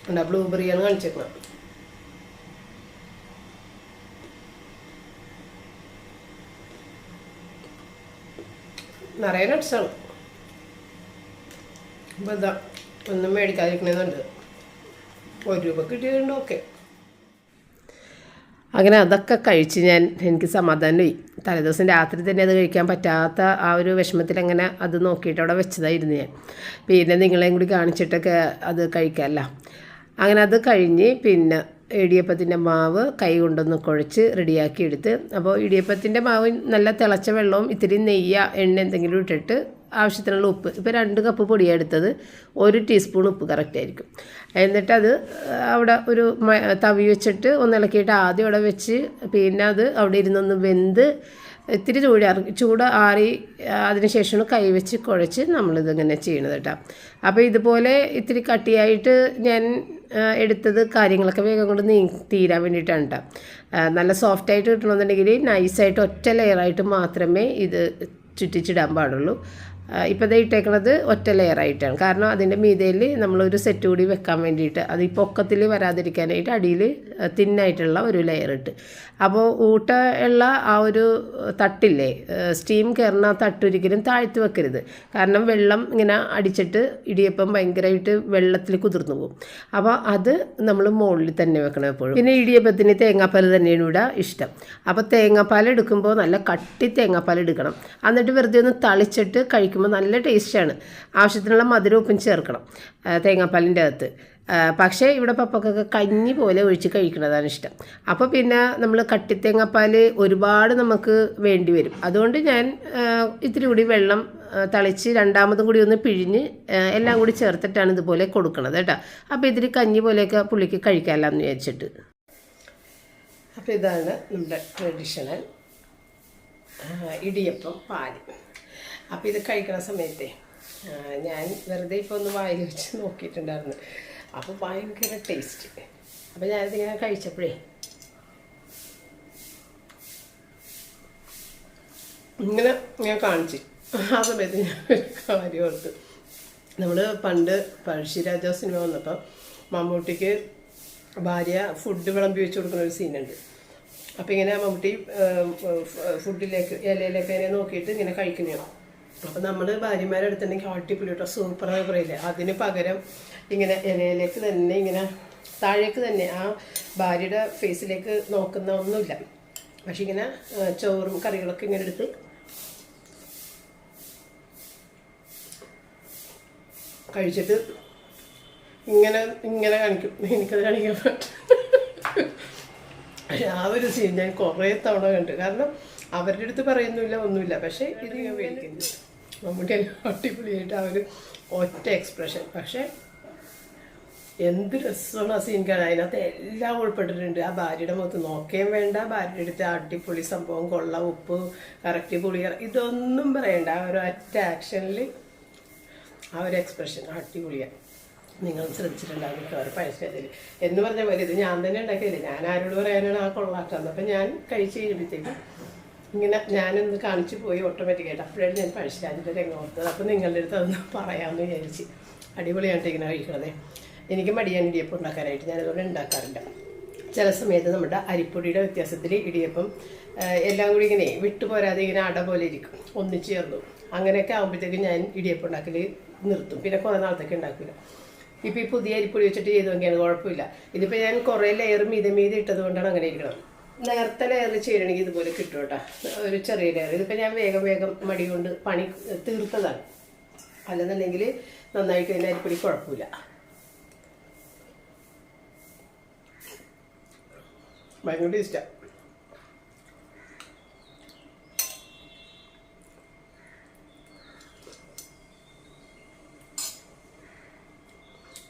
ഉണ്ടാ, ബ്ലൂബെറിയാണ് കാണിച്ചേക്കുന്നത്. നിറയെ നട്ട്സാണ്. അപ്പോൾ ഇതാ ഒന്നും മേടിക്കാതിരിക്കണമെന്നുണ്ട്. 1 രൂപ കിട്ടിയതുകൊണ്ട് ഓക്കെ. അങ്ങനെ അതൊക്കെ കഴിച്ച് എനിക്ക് സമാധാനമായി. തലേദിവസം രാത്രി തന്നെ അത് കഴിക്കാൻ പറ്റാത്ത ആ ഒരു വിഷമത്തിൽ അങ്ങനെ അത് നോക്കിയിട്ട് അവിടെ വെച്ചതായിരുന്നു ഞാൻ. പിന്നെ നിങ്ങളെയും കൂടി കാണിച്ചിട്ടൊക്കെ അത് കഴിക്കാമല്ലോ. അങ്ങനെ അത് കഴിഞ്ഞ് പിന്നെ ഇടിയപ്പത്തിൻ്റെ മാവ് കൈ കൊണ്ടൊന്ന് കുഴച്ച് റെഡിയാക്കി എടുത്ത്. അപ്പോൾ ഇടിയപ്പത്തിൻ്റെ മാവ് നല്ല തിളച്ച വെള്ളവും ഇത്തിരി നെയ്യ് എണ്ണ എന്തെങ്കിലും ഇട്ടിട്ട് ആവശ്യത്തിനുള്ള ഉപ്പ്. ഇപ്പോൾ 2 കപ്പ് പൊടിയാണ് എടുത്തത്, 1 ടീസ്പൂൺ ഉപ്പ് കറക്റ്റായിരിക്കും. എന്നിട്ടത് അവിടെ ഒരു തവി വെച്ചിട്ട് ഒന്ന് ഇളക്കിയിട്ട് ആദ്യം അവിടെ വെച്ച് പിന്നെ അത് അവിടെ ഇരുന്നൊന്ന് വെന്ത് ഇത്തിരി ചൂട് ആറി അതിന് ശേഷമാണ് കൈ വെച്ച് കുഴച്ച് നമ്മളിതിങ്ങനെ ചെയ്യണത് കേട്ടോ. അപ്പോൾ ഇതുപോലെ ഇത്തിരി കട്ടിയായിട്ട് ഞാൻ എടുത്തത് കാര്യങ്ങളൊക്കെ വേഗം കൊണ്ട് തീരാൻ വേണ്ടിയിട്ടാണ് കേട്ടോ. നല്ല സോഫ്റ്റായിട്ട് കിട്ടണമെന്നുണ്ടെങ്കിൽ നൈസായിട്ട് ഒറ്റ ലെയറായിട്ട് മാത്രമേ ഇത് ചുറ്റിച്ചിടാൻ പാടുള്ളൂ. ഇപ്പോൾ ഇത് ഇട്ടേക്കണത് ഒറ്റ ലെയറായിട്ടാണ്. കാരണം അതിൻ്റെ മീതയിൽ നമ്മളൊരു സെറ്റ് കൂടി വെക്കാൻ വേണ്ടിയിട്ട്, അത് ഈ പൊക്കത്തിൽ വരാതിരിക്കാനായിട്ട് അടിയിൽ തിന്നായിട്ടുള്ള ഒരു ലെയർ ഇട്ട്. അപ്പോൾ ഊട്ട ഉള്ള ആ ഒരു തട്ടില്ലേ, സ്റ്റീം കയറുന്ന ആ തട്ടൊരിക്കലും താഴ്ത്തി വെക്കരുത്. കാരണം വെള്ളം ഇങ്ങനെ അടിച്ചിട്ട് ഇടിയപ്പം ഭയങ്കരമായിട്ട് വെള്ളത്തിൽ കുതിർന്നു പോകും. അപ്പോൾ അത് നമ്മൾ മുകളിൽ തന്നെ വെക്കണം എപ്പോഴും. പിന്നെ ഇടിയപ്പത്തിന് തേങ്ങാപ്പാൽ തന്നെയാണ് ഇവിടെ ഇഷ്ടം. അപ്പോൾ തേങ്ങാപ്പാൽ എടുക്കുമ്പോൾ നല്ല കട്ടി തേങ്ങാപ്പാൽ എടുക്കണം. എന്നിട്ട് വെറുതെ ഒന്ന് തളിച്ചിട്ട് കഴിക്കുമ്പോൾ നല്ല ടേസ്റ്റാണ്. ആവശ്യത്തിനുള്ള മധുരം ഉപ്പും ചേർക്കണം തേങ്ങാപ്പാലിൻ്റെ അകത്ത്. പക്ഷേ ഇവിടെ പപ്പക്കൊക്കെ കഞ്ഞി പോലെ ഒഴിച്ച് കഴിക്കുന്നതാണ് ഇഷ്ടം. അപ്പോൾ പിന്നെ നമ്മൾ കട്ടിത്തേങ്ങാപ്പാൽ ഒരുപാട് നമുക്ക് വേണ്ടി വരും. അതുകൊണ്ട് ഞാൻ ഇത്തിരി കൂടി വെള്ളം തളിച്ച് രണ്ടാമതും കൂടി ഒന്ന് പിഴിഞ്ഞ് എല്ലാം കൂടി ചേർത്തിട്ടാണ് ഇതുപോലെ കൊടുക്കുന്നത് കേട്ടോ. അപ്പോൾ ഇതിൽ കഞ്ഞി പോലെയൊക്കെ പുള്ളിക്ക് കഴിക്കാമല്ലോ എന്ന് വിചാരിച്ചിട്ട്. അപ്പോൾ ഇതാണ് നമ്മുടെ ട്രഡീഷണൽ ഇടിയപ്പം പാല്. അപ്പോൾ ഇത് കഴിക്കുന്ന സമയത്തെ ഞാൻ വെറുതെ ഇപ്പോൾ ഒന്ന് വായിൽ വെച്ച് നോക്കിയിട്ടുണ്ടായിരുന്നു. അപ്പോൾ ഭയങ്കര ടേസ്റ്റ്. അപ്പോൾ ഞാനിതിങ്ങനെ കഴിച്ചപ്പോഴേ ഇങ്ങനെ ഞാൻ കാണിച്ചു. ആ സമയത്ത് ഞാൻ ഒരു കാര്യം ഓർത്ത്, നമ്മൾ പണ്ട് പഴശ്ശിരാജ സിനിമ വന്നപ്പോൾ മമ്മൂട്ടിക്ക് ഭാര്യ ഫുഡ് വിളമ്പി വെച്ച് കൊടുക്കുന്ന ഒരു സീനുണ്ട്. അപ്പോൾ ഇങ്ങനെ മമ്മൂട്ടി ഫുഡിലേക്ക് ഇലയിലേക്ക് ഇങ്ങനെ നോക്കിയിട്ട് ഇങ്ങനെ കഴിക്കുന്നതാണ്. അപ്പോൾ നമ്മൾ ഭാര്യമാരെ അടുത്തുണ്ടെങ്കിൽ അടിപൊളി കേട്ടോ, സൂപ്പറായി പറയില്ലേ. അതിന് പകരം ഇങ്ങനെ ഇലയിലേക്ക് തന്നെ ഇങ്ങനെ താഴേക്ക് തന്നെ ആ ഭാര്യയുടെ ഫേസിലേക്ക് നോക്കുന്ന ഒന്നുമില്ല. പക്ഷെ ഇങ്ങനെ ചോറും കറികളൊക്കെ ഇങ്ങനെ എടുത്ത് കഴിച്ചിട്ട് ഇങ്ങനെ ഇങ്ങനെ കാണിക്കും. എനിക്കത് കാണിക്കാൻ പറ്റും. പക്ഷെ ആ ഒരു സീൻ ഞാൻ കുറേ തവണ കണ്ടു. കാരണം അവരുടെ അടുത്ത് പറയുന്നില്ല ഒന്നുമില്ല, പക്ഷേ ഇത് ഞാൻ മേടിക്കുന്നു. മമ്മൂട്ടി അടിപൊളിയായിട്ട് ആ ഒരു ഒറ്റ എക്സ്പ്രഷൻ. പക്ഷേ എന്ത് രസമാണ് ആ സീൻ കാണാൻ. അതിനകത്ത് എല്ലാം ഉൾപ്പെട്ടിട്ടുണ്ട്. ആ ഭാര്യയുടെ മുഖത്ത് നോക്കുകയും വേണ്ട, ഭാര്യയുടെ അടുത്ത് അടിപൊളി സംഭവം, കൊള്ള, ഉപ്പ് കറക്റ്റ്, പുളി ഇതൊന്നും പറയണ്ട. ആ ഒരു ഒറ്റ ആക്ഷനിൽ ആ ഒരു എക്സ്പ്രഷൻ അടിപൊളിയാണ്. നിങ്ങൾ ശ്രദ്ധിച്ചിട്ടുണ്ടാകും മിക്കവാറും പഴശ്ശിരാജയിൽ എന്ന് പറഞ്ഞ പോലെ ഇത് ഞാൻ തന്നെ ഉണ്ടാക്കിയില്ല. ഞാൻ ആരോട് പറയാനാണ് ആ കൊള്ളാട്ടാന്ന്. അപ്പം ഞാൻ കഴിച്ച് കഴിയുമ്പോഴത്തേക്കും ഇങ്ങനെ ഞാനൊന്ന് കാണിച്ചു പോയി ഓട്ടോമാറ്റിക്കായിട്ട്. അപ്പോഴാണ് ഞാൻ പഴശ്ശിരാജയുടെ രംഗം ഓർത്തത്. അപ്പം നിങ്ങളുടെ അടുത്ത് അതൊന്ന് പറയാമെന്ന് വിചാരിച്ച്. അടിപൊളിയായിട്ട് ഇങ്ങനെ കഴിക്കണതേ. എനിക്ക് മടിയാണ് ഇടിയപ്പം ഉണ്ടാക്കാനായിട്ട്. ഞാനതുകൊണ്ട് ഉണ്ടാക്കാറില്ല. ചില സമയത്ത് നമ്മുടെ അരിപ്പൊടിയുടെ വ്യത്യാസത്തിൽ ഇടിയപ്പം എല്ലാം കൂടി ഇങ്ങനെ വിട്ടുപോരാതെ ഇങ്ങനെ അട പോലെ ഇരിക്കും, ഒന്നിച്ച് ചേർന്നു. അങ്ങനെയൊക്കെ ആകുമ്പോഴത്തേക്കും ഞാൻ ഇടിയപ്പം ഉണ്ടാക്കൽ നിർത്തും. പിന്നെ കുറേ നാളത്തേക്ക് ഉണ്ടാക്കില്ല. ഇപ്പോൾ ഈ പുതിയ അരിപ്പൊടി വെച്ചിട്ട് ചെയ്ത് നോക്കിയാണ് കുഴപ്പമില്ല. ഇതിപ്പോൾ ഞാൻ കുറേ ലെയർ മീതെ ഇട്ടത് കൊണ്ടാണ് അങ്ങനെ ഇരിക്കണം. നേരത്തെ ലെയറിൽ ചെയ്യണമെങ്കിൽ ഇതുപോലെ കിട്ടും കേട്ടോ, ഒരു ചെറിയ ലെയർ. ഇതിപ്പോൾ ഞാൻ വേഗം മടി കൊണ്ട് പണി തീർത്തതാണ്. അല്ലെന്നുണ്ടെങ്കിൽ നന്നായിട്ട് തന്നെ അരിപ്പൊടി കുഴപ്പമില്ല. ഭയങ്കര ടേസ്റ്റാണ്.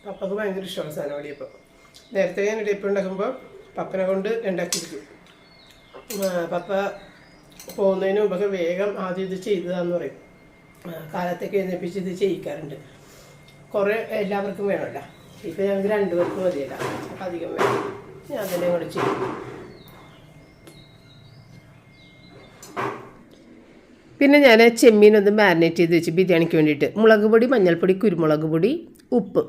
പപ്പക്ക് ഭയങ്കര ഇഷ്ടമാണ് സാധനം ഇടിയപ്പം. നേരത്തെ ഞാൻ ഇടിയപ്പം ഉണ്ടാക്കുമ്പോൾ പപ്പനെ കൊണ്ട് ഉണ്ടാക്കിയിരിക്കും. പപ്പ പോകുന്നതിന് മുമ്പൊക്കെ വേഗം ആദ്യം ഇത് ചെയ്തതാന്ന് പറയും. കാലത്തേക്ക് എഴുന്നേപ്പിച്ച് ഇത് ചെയ്യിക്കാറുണ്ട്. കുറേ എല്ലാവർക്കും വേണമല്ലോ. ഇപ്പം ഞങ്ങൾക്ക് 2 പേർക്ക് മതിയല്ല, അപ്പം അധികം വേണം. ഞാൻ തന്നെ അങ്ങോട്ട് ചെയ്യും. പിന്നെ ഞാൻ ചെമ്മീനൊന്ന് മാരിനേറ്റ് ചെയ്ത് വെച്ച് ബിരിയാണിക്ക് വേണ്ടിയിട്ട് മുളക് പൊടി, മഞ്ഞൾപ്പൊടി, കുരുമുളക് പൊടി, ഉപ്പ്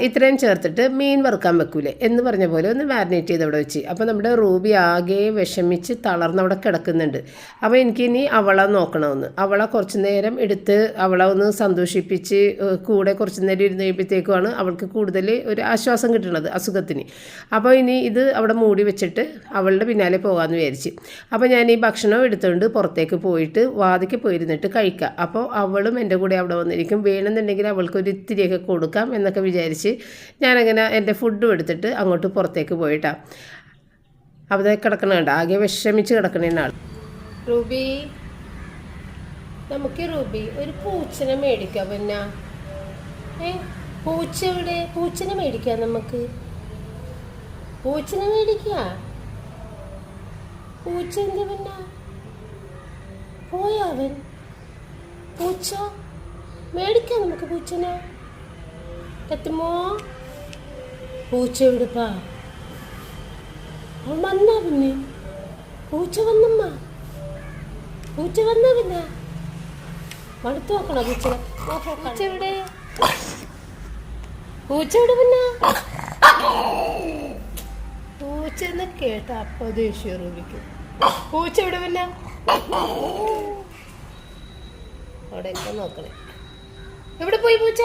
ഇത്രയും ചേർത്തിട്ട് മീൻ വറുക്കാൻ വെക്കൂലേ എന്ന് പറഞ്ഞ പോലെ ഒന്ന് മാരിനേറ്റ് ചെയ്ത് അവിടെ വെച്ച്. അപ്പോൾ നമ്മുടെ റൂബി ആകെ വിഷമിച്ച് തളർന്ന് അവിടെ കിടക്കുന്നുണ്ട്. അപ്പോൾ എനിക്കിനി അവളെ നോക്കണമെന്ന്. അവളെ കുറച്ച് നേരം എടുത്ത് അവളെ ഒന്ന് സന്തോഷിപ്പിച്ച് കൂടെ കുറച്ച് നേരം ഇരുന്ന് കഴിയുമ്പോഴത്തേക്കുമാണ് അവൾക്ക് കൂടുതൽ ഒരു ആശ്വാസം കിട്ടുന്നത് അസുഖത്തിന്. അപ്പോൾ ഇനി ഇത് അവിടെ മൂടി വെച്ചിട്ട് അവളുടെ പിന്നാലെ പോകാമെന്ന് വിചാരിച്ച്. അപ്പോൾ ഞാൻ ഈ ഭക്ഷണം എടുത്തുകൊണ്ട് പുറത്തേക്ക് പോയിട്ട് വാതിക്ക് പോയിരുന്നിട്ട് കഴിക്കാം. അപ്പോൾ അവളും എൻ്റെ കൂടെ അവിടെ വന്നിരിക്കും. വേണമെന്നുണ്ടെങ്കിൽ അവൾക്കൊരു ഇത്തിരിയൊക്കെ കൊടുക്കാം എന്നൊക്കെ വിചാരിച്ച് ഞാനങ്ങനെ എൻ്റെ ഫുഡും എടുത്തിട്ട് അങ്ങോട്ട് പുറത്തേക്ക് പോയിട്ടാണ്. അവിടെ കിടക്കണ കണ്ട ആകെ വിഷമിച്ച് കിടക്കണ ആൾ. റൂബി, നമുക്ക് റൂബി ഒരു പൂച്ചനെ മേടിക്കാം. പിന്നെ പൂച്ച എവിടെ? പൂച്ചനെ മേടിക്കാം. നമുക്ക് പൂച്ചനെ മേടിക്കാം. പൂച്ച എന്താ പിന്നെ പോയാവൻ? പൂച്ച മേടിക്കാം നമുക്ക് പൂച്ചനെ. എത്തുമോ? പൂച്ച എവിടെപ്പാ? അവൻ വന്നാ പിന്നെ? പൂച്ച വന്നമ്മ, പൂച്ച വന്നാ പിന്നെ മടുത്തു നോക്കണോ പൂച്ചനെ? പൂച്ച എവിടെ? പൂച്ച എവിടെ പിന്നെ? പൂച്ച എന്ന് കേട്ട അപ്പൊ ദേഷ്യം റൂപിക്കും. പൂച്ച എവിടെ പിന്നെ? അവിടെയൊക്കെ നോക്കണേ. എവിടെ പോയി പൂച്ച?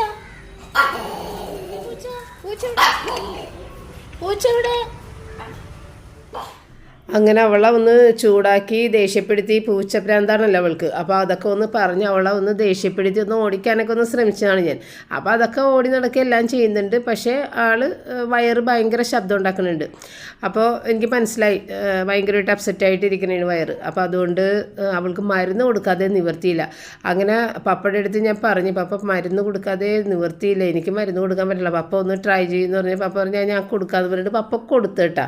അങ്ങനെ അവളെ ഒന്ന് ചൂടാക്കി ദേഷ്യപ്പെടുത്തി. പൂച്ചഭ്രാന്താണല്ലോ അവൾക്ക്. അപ്പോൾ അതൊക്കെ ഒന്ന് പറഞ്ഞ് അവളെ ഒന്ന് ദേഷ്യപ്പെടുത്തി ഒന്ന് ഓടിക്കാനൊക്കെ ഒന്ന് ശ്രമിച്ചതാണ് ഞാൻ. അപ്പോൾ അതൊക്കെ ഓടി നടക്കുക എല്ലാം ചെയ്യുന്നുണ്ട്. പക്ഷേ ആൾ വയറ് ഭയങ്കര ശബ്ദം ഉണ്ടാക്കുന്നുണ്ട്. അപ്പോൾ എനിക്ക് മനസ്സിലായി ഭയങ്കരമായിട്ട് അപ്സെറ്റായിട്ടിരിക്കണേണ് വയറ്. അപ്പോൾ അതുകൊണ്ട് അവൾക്ക് മരുന്ന് കൊടുക്കാതെ നിവർത്തിയില്ല. അങ്ങനെ പപ്പയുടെ അടുത്ത് ഞാൻ പറഞ്ഞു, പപ്പ മരുന്ന് കൊടുക്കാതെ നിവർത്തിയില്ല, എനിക്ക് മരുന്ന് കൊടുക്കാൻ പറ്റില്ല, പപ്പ ഒന്ന് ട്രൈ ചെയ്യുമെന്ന് പറഞ്ഞ് പപ്പ പറഞ്ഞാൽ ഞാൻ കൊടുക്കാമെന്ന് പറഞ്ഞിട്ട് പപ്പ കൊടുത്തു കേട്ടാ.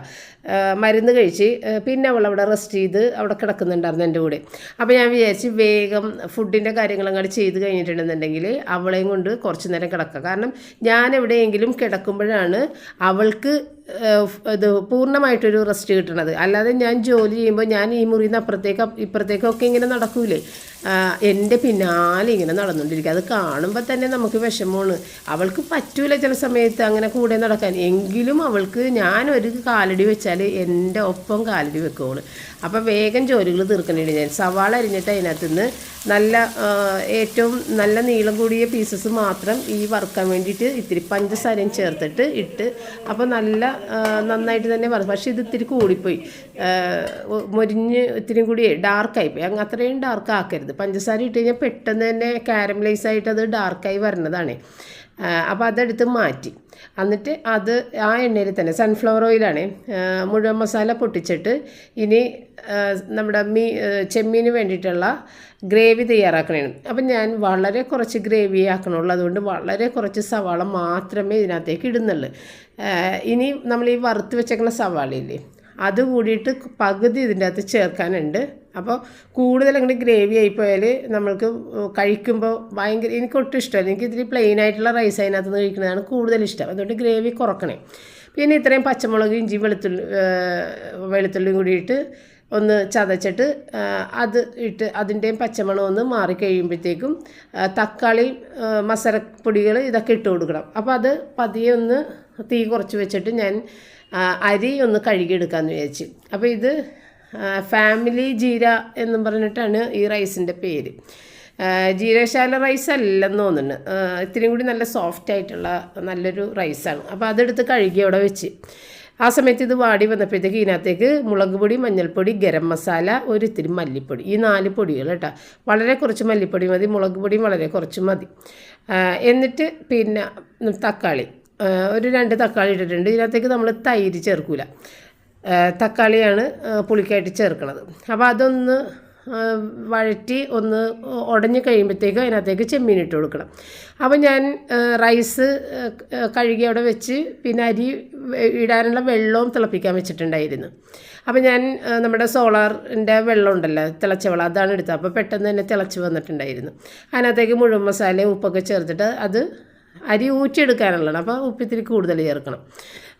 മരുന്ന് കഴിച്ച് പിന്നെ അവൾ അവിടെ റെസ്റ്റ് ചെയ്ത് അവിടെ കിടക്കുന്നുണ്ടായിരുന്നു എൻ്റെ കൂടെ. അപ്പോൾ ഞാൻ വിചാരിച്ച് വേഗം ഫുഡിൻ്റെ കാര്യങ്ങളങ്ങോട്ട് ചെയ്ത് കഴിഞ്ഞിട്ടുണ്ടെന്നുണ്ടെങ്കിൽ അവളെയും കൊണ്ട് കുറച്ച് നേരം കിടക്കാം. കാരണം ഞാൻ എവിടെയെങ്കിലും കിടക്കുമ്പോഴാണ് അവൾക്ക് ഇത് പൂർണ്ണമായിട്ടൊരു റെസ്റ്റ് കിട്ടണത്. അല്ലാതെ ഞാൻ ജോലി ചെയ്യുമ്പോൾ ഞാൻ ഈ മുറിയിൽ നിന്ന് ഇപ്പുറത്തേക്കൊക്കെ ഇങ്ങനെ നടക്കൂലേ, എൻ്റെ പിന്നാലെ ഇങ്ങനെ നടന്നുകൊണ്ടിരിക്കുക. അത് കാണുമ്പോൾ തന്നെ നമുക്ക് വിഷമമാണ്. അവൾക്ക് പറ്റൂല ചില സമയത്ത് അങ്ങനെ കൂടെ നടക്കാൻ. എങ്കിലും അവൾക്ക് ഞാനൊരു കാലടി വെച്ചാൽ എൻ്റെ ഒപ്പം കാലടി വെക്കുകയാണ്. അപ്പോൾ വേഗം ജോലികൾ തീർക്കണേണ്ടി ഞാൻ സവാള അരിഞ്ഞിട്ട് അതിനകത്ത് നിന്ന് നല്ല ഏറ്റവും നല്ല നീളം കൂടിയ പീസസ് മാത്രം ഈ വറുക്കാൻ വേണ്ടിയിട്ട് ഇത്തിരി പഞ്ചസാരയും ചേർത്തിട്ട് ഇട്ട്, അപ്പോൾ നന്നായിട്ട് തന്നെ വറുക്കും. പക്ഷേ ഇത് ഇത്തിരി കൂടിപ്പോയി, മൊരിഞ്ഞ് ഇത്തിരി കൂടി ഡാർക്കായിപ്പോയി. അത്രയും ഡാർക്ക് ആക്കരുത്. പഞ്ചസാര ഇട്ട് കഴിഞ്ഞാൽ പെട്ടെന്ന് തന്നെ കാരമലൈസ് ആയിട്ട് അത് ഡാർക്കായി വരുന്നതാണ്. അപ്പോൾ അതെടുത്ത് മാറ്റി, എന്നിട്ട് അത് ആ എണ്ണയിൽ തന്നെ സൺഫ്ലവർ ഓയിലാണ് മുഴുവൻ മസാല പൊട്ടിച്ചിട്ട് ഇനി നമ്മുടെ ചെമ്മീന് വേണ്ടിയിട്ടുള്ള ഗ്രേവി തയ്യാറാക്കണേണ്. അപ്പം ഞാൻ വളരെ കുറച്ച് ഗ്രേവി ആക്കണുള്ളൂ, അതുകൊണ്ട് വളരെ കുറച്ച് സവാള മാത്രമേ ഇതിനകത്തേക്ക് ഇടുന്നുള്ളൂ. ഇനി നമ്മൾ ഈ വറുത്ത് വെച്ചേക്കുന്ന സവാളയില്ലേ, അത് കൂടിയിട്ട് പകുതി ഇതിൻ്റെ അകത്ത് ചേർക്കാനുണ്ട്. അപ്പോൾ കൂടുതൽ അങ്ങനെ ഗ്രേവി ആയിപ്പോയാൽ നമ്മൾക്ക് കഴിക്കുമ്പോൾ എനിക്കൊട്ടും ഇഷ്ടമല്ല. എനിക്ക് ഇത്തിരി പ്ലെയിൻ ആയിട്ടുള്ള റൈസ് അതിനകത്ത് നിന്ന് കഴിക്കുന്നതാണ് കൂടുതലിഷ്ടം. അതുകൊണ്ട് ഗ്രേവി കുറക്കണേ. പിന്നെ ഇത്രയും പച്ചമുളക്, ഇഞ്ചി, വെളുത്തുള്ളിയും കൂടിയിട്ട് ഒന്ന് ചതച്ചിട്ട് അത് ഇട്ട് അതിൻ്റെയും പച്ചമണം ഒന്ന് മാറിക്കഴിയുമ്പോഴത്തേക്കും തക്കാളി, മസാലപ്പൊടികൾ ഇതൊക്കെ ഇട്ട് കൊടുക്കണം. അപ്പോൾ അത് പതിയെ ഒന്ന് തീ കുറച്ച് വെച്ചിട്ട് ഞാൻ അരി ഒന്ന് കഴുകിയെടുക്കാമെന്ന് വിചാരിച്ചു. അപ്പോൾ ഇത് ഫാമിലി ജീര എന്നും പറഞ്ഞിട്ടാണ് ഈ റൈസിൻ്റെ പേര്. ജീരകശാല റൈസ് അല്ലെന്ന് തോന്നുന്നു. ഇത്തിരിയും കൂടി നല്ല സോഫ്റ്റ് ആയിട്ടുള്ള നല്ലൊരു റൈസാണ്. അപ്പോൾ അതെടുത്ത് കഴുകി അവിടെ വെച്ച് ആ സമയത്ത് ഇത് വാടി വന്നപ്പോഴത്തേക്ക് ഇതിനകത്തേക്ക് മുളക് പൊടി, മഞ്ഞൾപ്പൊടി, ഗരം മസാല, ഒരു ഇത്തിരി മല്ലിപ്പൊടി, ഈ 4 പൊടികൾ കേട്ടോ. വളരെ കുറച്ച് മല്ലിപ്പൊടി മതി, മുളക് പൊടിയും വളരെ കുറച്ച് മതി. എന്നിട്ട് പിന്നെ തക്കാളി, ഒരു 2 തക്കാളി ഇട്ടിട്ടുണ്ട്. ഇതിനകത്തേക്ക് നമ്മൾ തൈര് ചേർക്കില്ല, തക്കാളിയാണ് പുളിക്കായിട്ട് ചേർക്കുന്നത്. അപ്പോൾ അതൊന്ന് വഴറ്റി ഒന്ന് ഉടഞ്ഞ് കഴിയുമ്പോഴത്തേക്ക് അതിനകത്തേക്ക് ചെമ്മീൻ ഇട്ട് കൊടുക്കണം. അപ്പോൾ ഞാൻ റൈസ് കഴുകി അവിടെ വെച്ച് പിന്നെ അരി ഇടാനുള്ള വെള്ളവും തിളപ്പിക്കാൻ വെച്ചിട്ടുണ്ടായിരുന്നു. അപ്പോൾ ഞാൻ നമ്മുടെ സോളാറിൻ്റെ വെള്ളം ഉണ്ടല്ലോ, തിളച്ച വെള്ളം, അതാണ് എടുത്തത്. അപ്പോൾ പെട്ടെന്ന് തന്നെ തിളച്ച് വന്നിട്ടുണ്ടായിരുന്നു. അതിനകത്തേക്ക് മുഴുവൻ മസാലയും ഉപ്പൊക്കെ ചേർത്തിട്ട് അത് അരി ഊറ്റിയെടുക്കാനുള്ളതാണ്. അപ്പോൾ ഉപ്പിത്തിരി കൂടുതൽ ചേർക്കണം.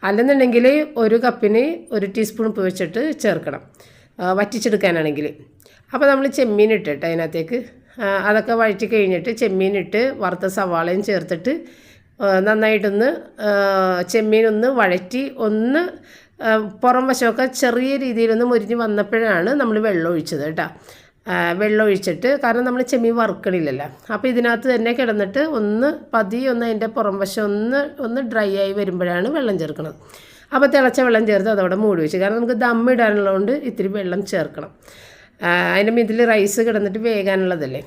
അല്ലെന്നുണ്ടെങ്കിൽ 1 കപ്പിന് 1 ടീസ്പൂൺ ഉപ്പ് വെച്ചിട്ട് ചേർക്കണം, വറ്റിച്ചെടുക്കാനാണെങ്കിൽ. അപ്പോൾ നമ്മൾ ചെമ്മീൻ ഇട്ടിട്ട് അതിനകത്തേക്ക് അതൊക്കെ വഴറ്റി കഴിഞ്ഞിട്ട് ചെമ്മീനിട്ട് വറുത്ത സവാളയും ചേർത്തിട്ട് നന്നായിട്ടൊന്ന് ചെമ്മീനൊന്ന് വഴറ്റി ഒന്ന് പുറം വശമൊക്കെ ചെറിയ രീതിയിലൊന്ന് മുരിഞ്ഞ് വന്നപ്പോഴാണ് നമ്മൾ വെള്ളം ഒഴിച്ചത് കേട്ടോ. വെള്ളം ഒഴിച്ചിട്ട്, കാരണം നമ്മൾ ചെമ്മീൻ വറുക്കണില്ലല്ലോ. അപ്പോൾ ഇതിനകത്ത് തന്നെ കിടന്നിട്ട് ഒന്ന് അതിൻ്റെ പുറം വശം ഒന്ന് ഡ്രൈ ആയി വരുമ്പോഴാണ് വെള്ളം ചേർക്കുന്നത്. അപ്പോൾ തിളച്ച വെള്ളം ചേർത്ത് അതവിടെ മൂടി വെച്ച്, കാരണം നമുക്ക് ദം ഇടാനുള്ളതുകൊണ്ട് ഇത്തിരി വെള്ളം ചേർക്കണം. അതിൻ്റെ ഇതിൽ റൈസ് കിടന്നിട്ട് വേകാനുള്ളതല്ലേ.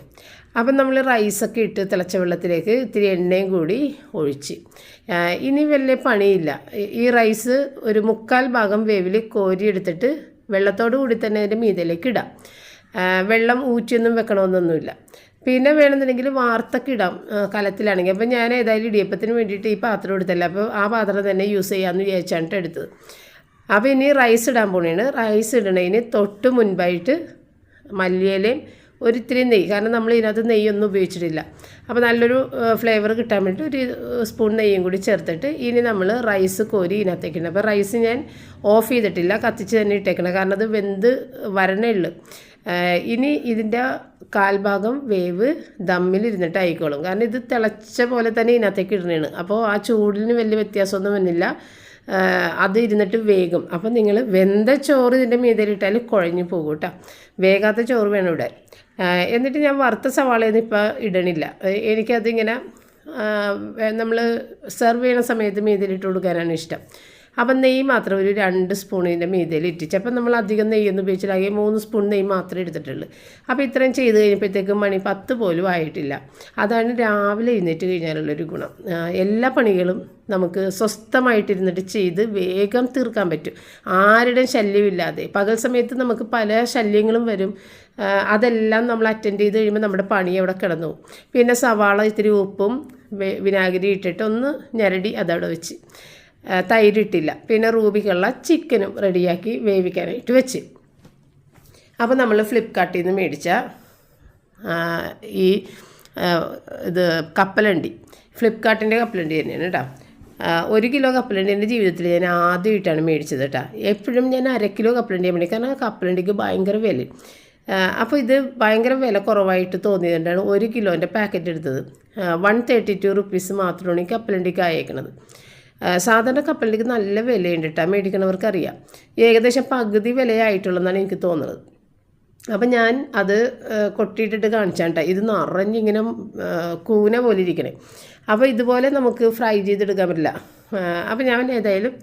അപ്പം നമ്മൾ റൈസൊക്കെ ഇട്ട് തിളച്ച വെള്ളത്തിലേക്ക് ഇത്തിരി എണ്ണയും കൂടി ഒഴിച്ച്, ഇനി വലിയ പണിയില്ല. ഈ റൈസ് ഒരു 3/4 ഭാഗം വേവിൽ കോരിയെടുത്തിട്ട് വെള്ളത്തോടു കൂടി തന്നെ അതിൻ്റെ മീതയിലേക്ക് ഇടാം. വെള്ളം ഊറ്റിയൊന്നും വെക്കണമെന്നൊന്നുമില്ല. പിന്നെ വേണമെന്നുണ്ടെങ്കിൽ വാർത്തൊക്കെ ഇടാം കലത്തിലാണെങ്കിൽ. അപ്പോൾ ഞാൻ ഏതായാലും ഇടിയപ്പത്തിന് വേണ്ടിയിട്ട് ഈ പാത്രം എടുത്തല്ല, അപ്പോൾ ആ പാത്രം തന്നെ യൂസ് ചെയ്യാമെന്ന് വിചാരിച്ചാണ് എടുത്തത്. അപ്പോൾ ഇനി റൈസ് ഇടാൻ പോണേണ്. റൈസ് ഇടണതിന് തൊട്ട് മുൻപായിട്ട് മല്ലിയിലയും ഒരിത്തിരി നെയ്യ്, കാരണം നമ്മൾ ഇതിനകത്ത് നെയ്യൊന്നും ഉപയോഗിച്ചിട്ടില്ല. അപ്പോൾ നല്ലൊരു ഫ്ലേവർ കിട്ടാൻ വേണ്ടിയിട്ട് 1 സ്പൂൺ നെയ്യും കൂടി ചേർത്തിട്ട് ഇനി നമ്മൾ റൈസ് കോരി ഇതിനകത്തേക്കുണ്ട്. അപ്പോൾ റൈസ് ഞാൻ ഓഫ് ചെയ്തിട്ടില്ല, കത്തിച്ച് തന്നെ ഇട്ടേക്കണം, കാരണം അത് വെന്ത് വരണേ ഉള്ളൂ. ഇനി ഇതിൻ്റെ 1/4 ഭാഗം വേവ് ദമ്മിലിരുന്നിട്ട് ആയിക്കോളും, കാരണം ഇത് തിളച്ച പോലെ തന്നെ ഇതിനകത്തേക്ക് ഇടണേണ്. അപ്പോൾ ആ ചൂടിന് വലിയ വ്യത്യാസമൊന്നും വന്നില്ല, അത് ഇരുന്നിട്ട് വേഗം. അപ്പം നിങ്ങൾ വെന്ത ചോറ് ഇതിൻ്റെ മീതയിലിട്ടാൽ കുഴഞ്ഞു പോകും കേട്ടോ. വേഗാത്ത ചോറ് വേണം ഇടാൻ. എന്നിട്ട് ഞാൻ വറുത്ത സവാളയൊന്നും ഇപ്പോൾ ഇടണില്ല. എനിക്കതിങ്ങനെ നമ്മൾ സെർവ് ചെയ്യുന്ന സമയത്ത് മീതയിലിട്ട് കൊടുക്കാനാണ് ഇഷ്ടം. അപ്പം നെയ്യ് മാത്രം ഒരു 2 സ്പൂൺ ഇതിൻ്റെ മീതയിൽ ഇട്ടിച്ച്, അപ്പം നമ്മൾ അധികം നെയ്യൊന്നും ഉപയോഗിച്ചില്ല, ആകെ 3 സ്പൂൺ നെയ്യ് മാത്രമേ എടുത്തിട്ടുള്ളൂ. അപ്പോൾ ഇത്രയും ചെയ്ത് കഴിഞ്ഞപ്പോഴത്തേക്കും മണി 10 പോലും ആയിട്ടില്ല. അതാണ് രാവിലെ എഴുന്നേറ്റ് കഴിഞ്ഞാലുള്ളൊരു ഗുണം. എല്ലാ പണികളും നമുക്ക് സ്വസ്ഥമായിട്ടിരുന്നിട്ട് ചെയ്ത് വേഗം തീർക്കാൻ പറ്റും, ആരുടെയും ശല്യമില്ലാതെ. പകൽ സമയത്ത് നമുക്ക് പല ശല്യങ്ങളും വരും, അതെല്ലാം നമ്മൾ അറ്റൻഡ് ചെയ്ത് കഴിയുമ്പോൾ നമ്മുടെ പണി അവിടെ കിടന്നു പോകും. പിന്നെ സവാള ഇത്തിരി ഉപ്പും വിനാഗിരി ഇട്ടിട്ട് ഒന്ന് ഞെരടി അതവിടെ വെച്ച് തൈരിട്ടില്ല. പിന്നെ റൂബിക്കുള്ള ചിക്കനും റെഡിയാക്കി വേവിക്കാനായിട്ട് വെച്ച്. അപ്പോൾ നമ്മൾ ഫ്ലിപ്കാർട്ടിൽ നിന്ന് മേടിച്ച ഈ ഇത് കപ്പലണ്ടി, ഫ്ലിപ്കാർട്ടിൻ്റെ കപ്പലണ്ടി തന്നെയാണ് കേട്ടോ. 1 കിലോ കപ്പലണ്ടി എൻ്റെ ജീവിതത്തിൽ ഞാൻ ആദ്യമായിട്ടാണ് മേടിച്ചത് കേട്ടോ. എപ്പോഴും ഞാൻ 1/2 കിലോ കപ്പലണ്ടി മേടിക്കും, കാരണം കപ്പലണ്ടിക്ക് ഭയങ്കര വില. അപ്പോൾ ഇത് ഭയങ്കര വില കുറവായിട്ട് തോന്നിയതുകൊണ്ടാണ് 1 കിലോൻ്റെ പാക്കറ്റ് എടുത്തത്. 132 റുപ്പീസ് മാത്രമാണ് ഈ കപ്പലണ്ടിക്ക് ആയേക്കണത്. സാധാരണ കപ്പലണ്ടിക്ക് നല്ല വിലയുണ്ട് കേട്ടോ, മേടിക്കണവർക്കറിയാം. ഏകദേശം പകുതി വിലയായിട്ടുള്ളതെന്നാണ് എനിക്ക് തോന്നുന്നത്. അപ്പം ഞാൻ അത് കൊട്ടിയിട്ടിട്ട് കാണിച്ചാൽ കേട്ടോ, ഇത് നിറഞ്ഞിങ്ങനെ കൂന പോലെ ഇരിക്കണേ. അപ്പോൾ ഇതുപോലെ നമുക്ക് ഫ്രൈ ചെയ്തെടുക്കാൻ പറ്റില്ല. അപ്പോൾ ഞാൻ ഏതായാലും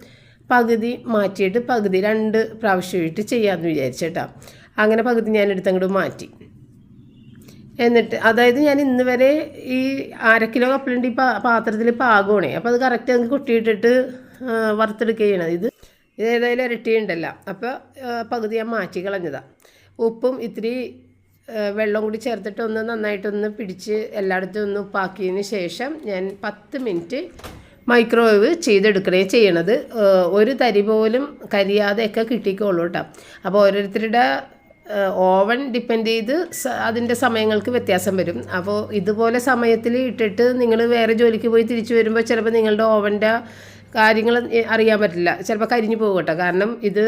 പകുതി മാറ്റിയിട്ട് പകുതി 2 പ്രാവശ്യമായിട്ട് ചെയ്യാമെന്ന് വിചാരിച്ചേട്ടാ. അങ്ങനെ പകുതി ഞാൻ എടുത്തങ്ങോട്ട് മാറ്റി. എന്നിട്ട് അതായത് ഞാൻ ഇന്ന് വരെ ഈ 1/2 കിലോ കപ്പലണ്ടി പാത്രത്തിൽ പാകണേ. അപ്പോൾ അത് കറക്റ്റ് നമുക്ക് കൊട്ടിയിട്ടിട്ട് വറുത്തെടുക്കുക ചെയ്യണത്. ഇത് ഏതായാലും ഇരട്ടിയുണ്ടല്ലോ. അപ്പോൾ പകുതി ഞാൻ മാറ്റി കളഞ്ഞതാണ്. ഉപ്പും ഇത്തിരി വെള്ളം കൂടി ചേർത്തിട്ട് ഒന്ന് നന്നായിട്ടൊന്ന് പിടിച്ച് എല്ലായിടത്തും ഒന്ന് ഉപ്പാക്കിയതിന് ശേഷം ഞാൻ 10 മിനിറ്റ് മൈക്രോവേവ് ചെയ്യണത്. ഒരു തരി പോലും കരിയാതെയൊക്കെ കിട്ടിക്കോളൂ കേട്ടോ. അപ്പോൾ ഓരോരുത്തരുടെ ഓവൻ ഡിപ്പെൻഡ് ചെയ്ത് അതിൻ്റെ സമയങ്ങൾക്ക് വ്യത്യാസം വരും. അപ്പോൾ ഇതുപോലെ സമയത്തിൽ ഇട്ടിട്ട് നിങ്ങൾ വേറെ ജോലിക്ക് പോയി തിരിച്ചു വരുമ്പോൾ ചിലപ്പോൾ നിങ്ങളുടെ ഓവൻ്റെ കാര്യങ്ങൾ അറിയാൻ പറ്റില്ല, ചിലപ്പോൾ കരിഞ്ഞു പോകും കേട്ടോ. കാരണം ഇത്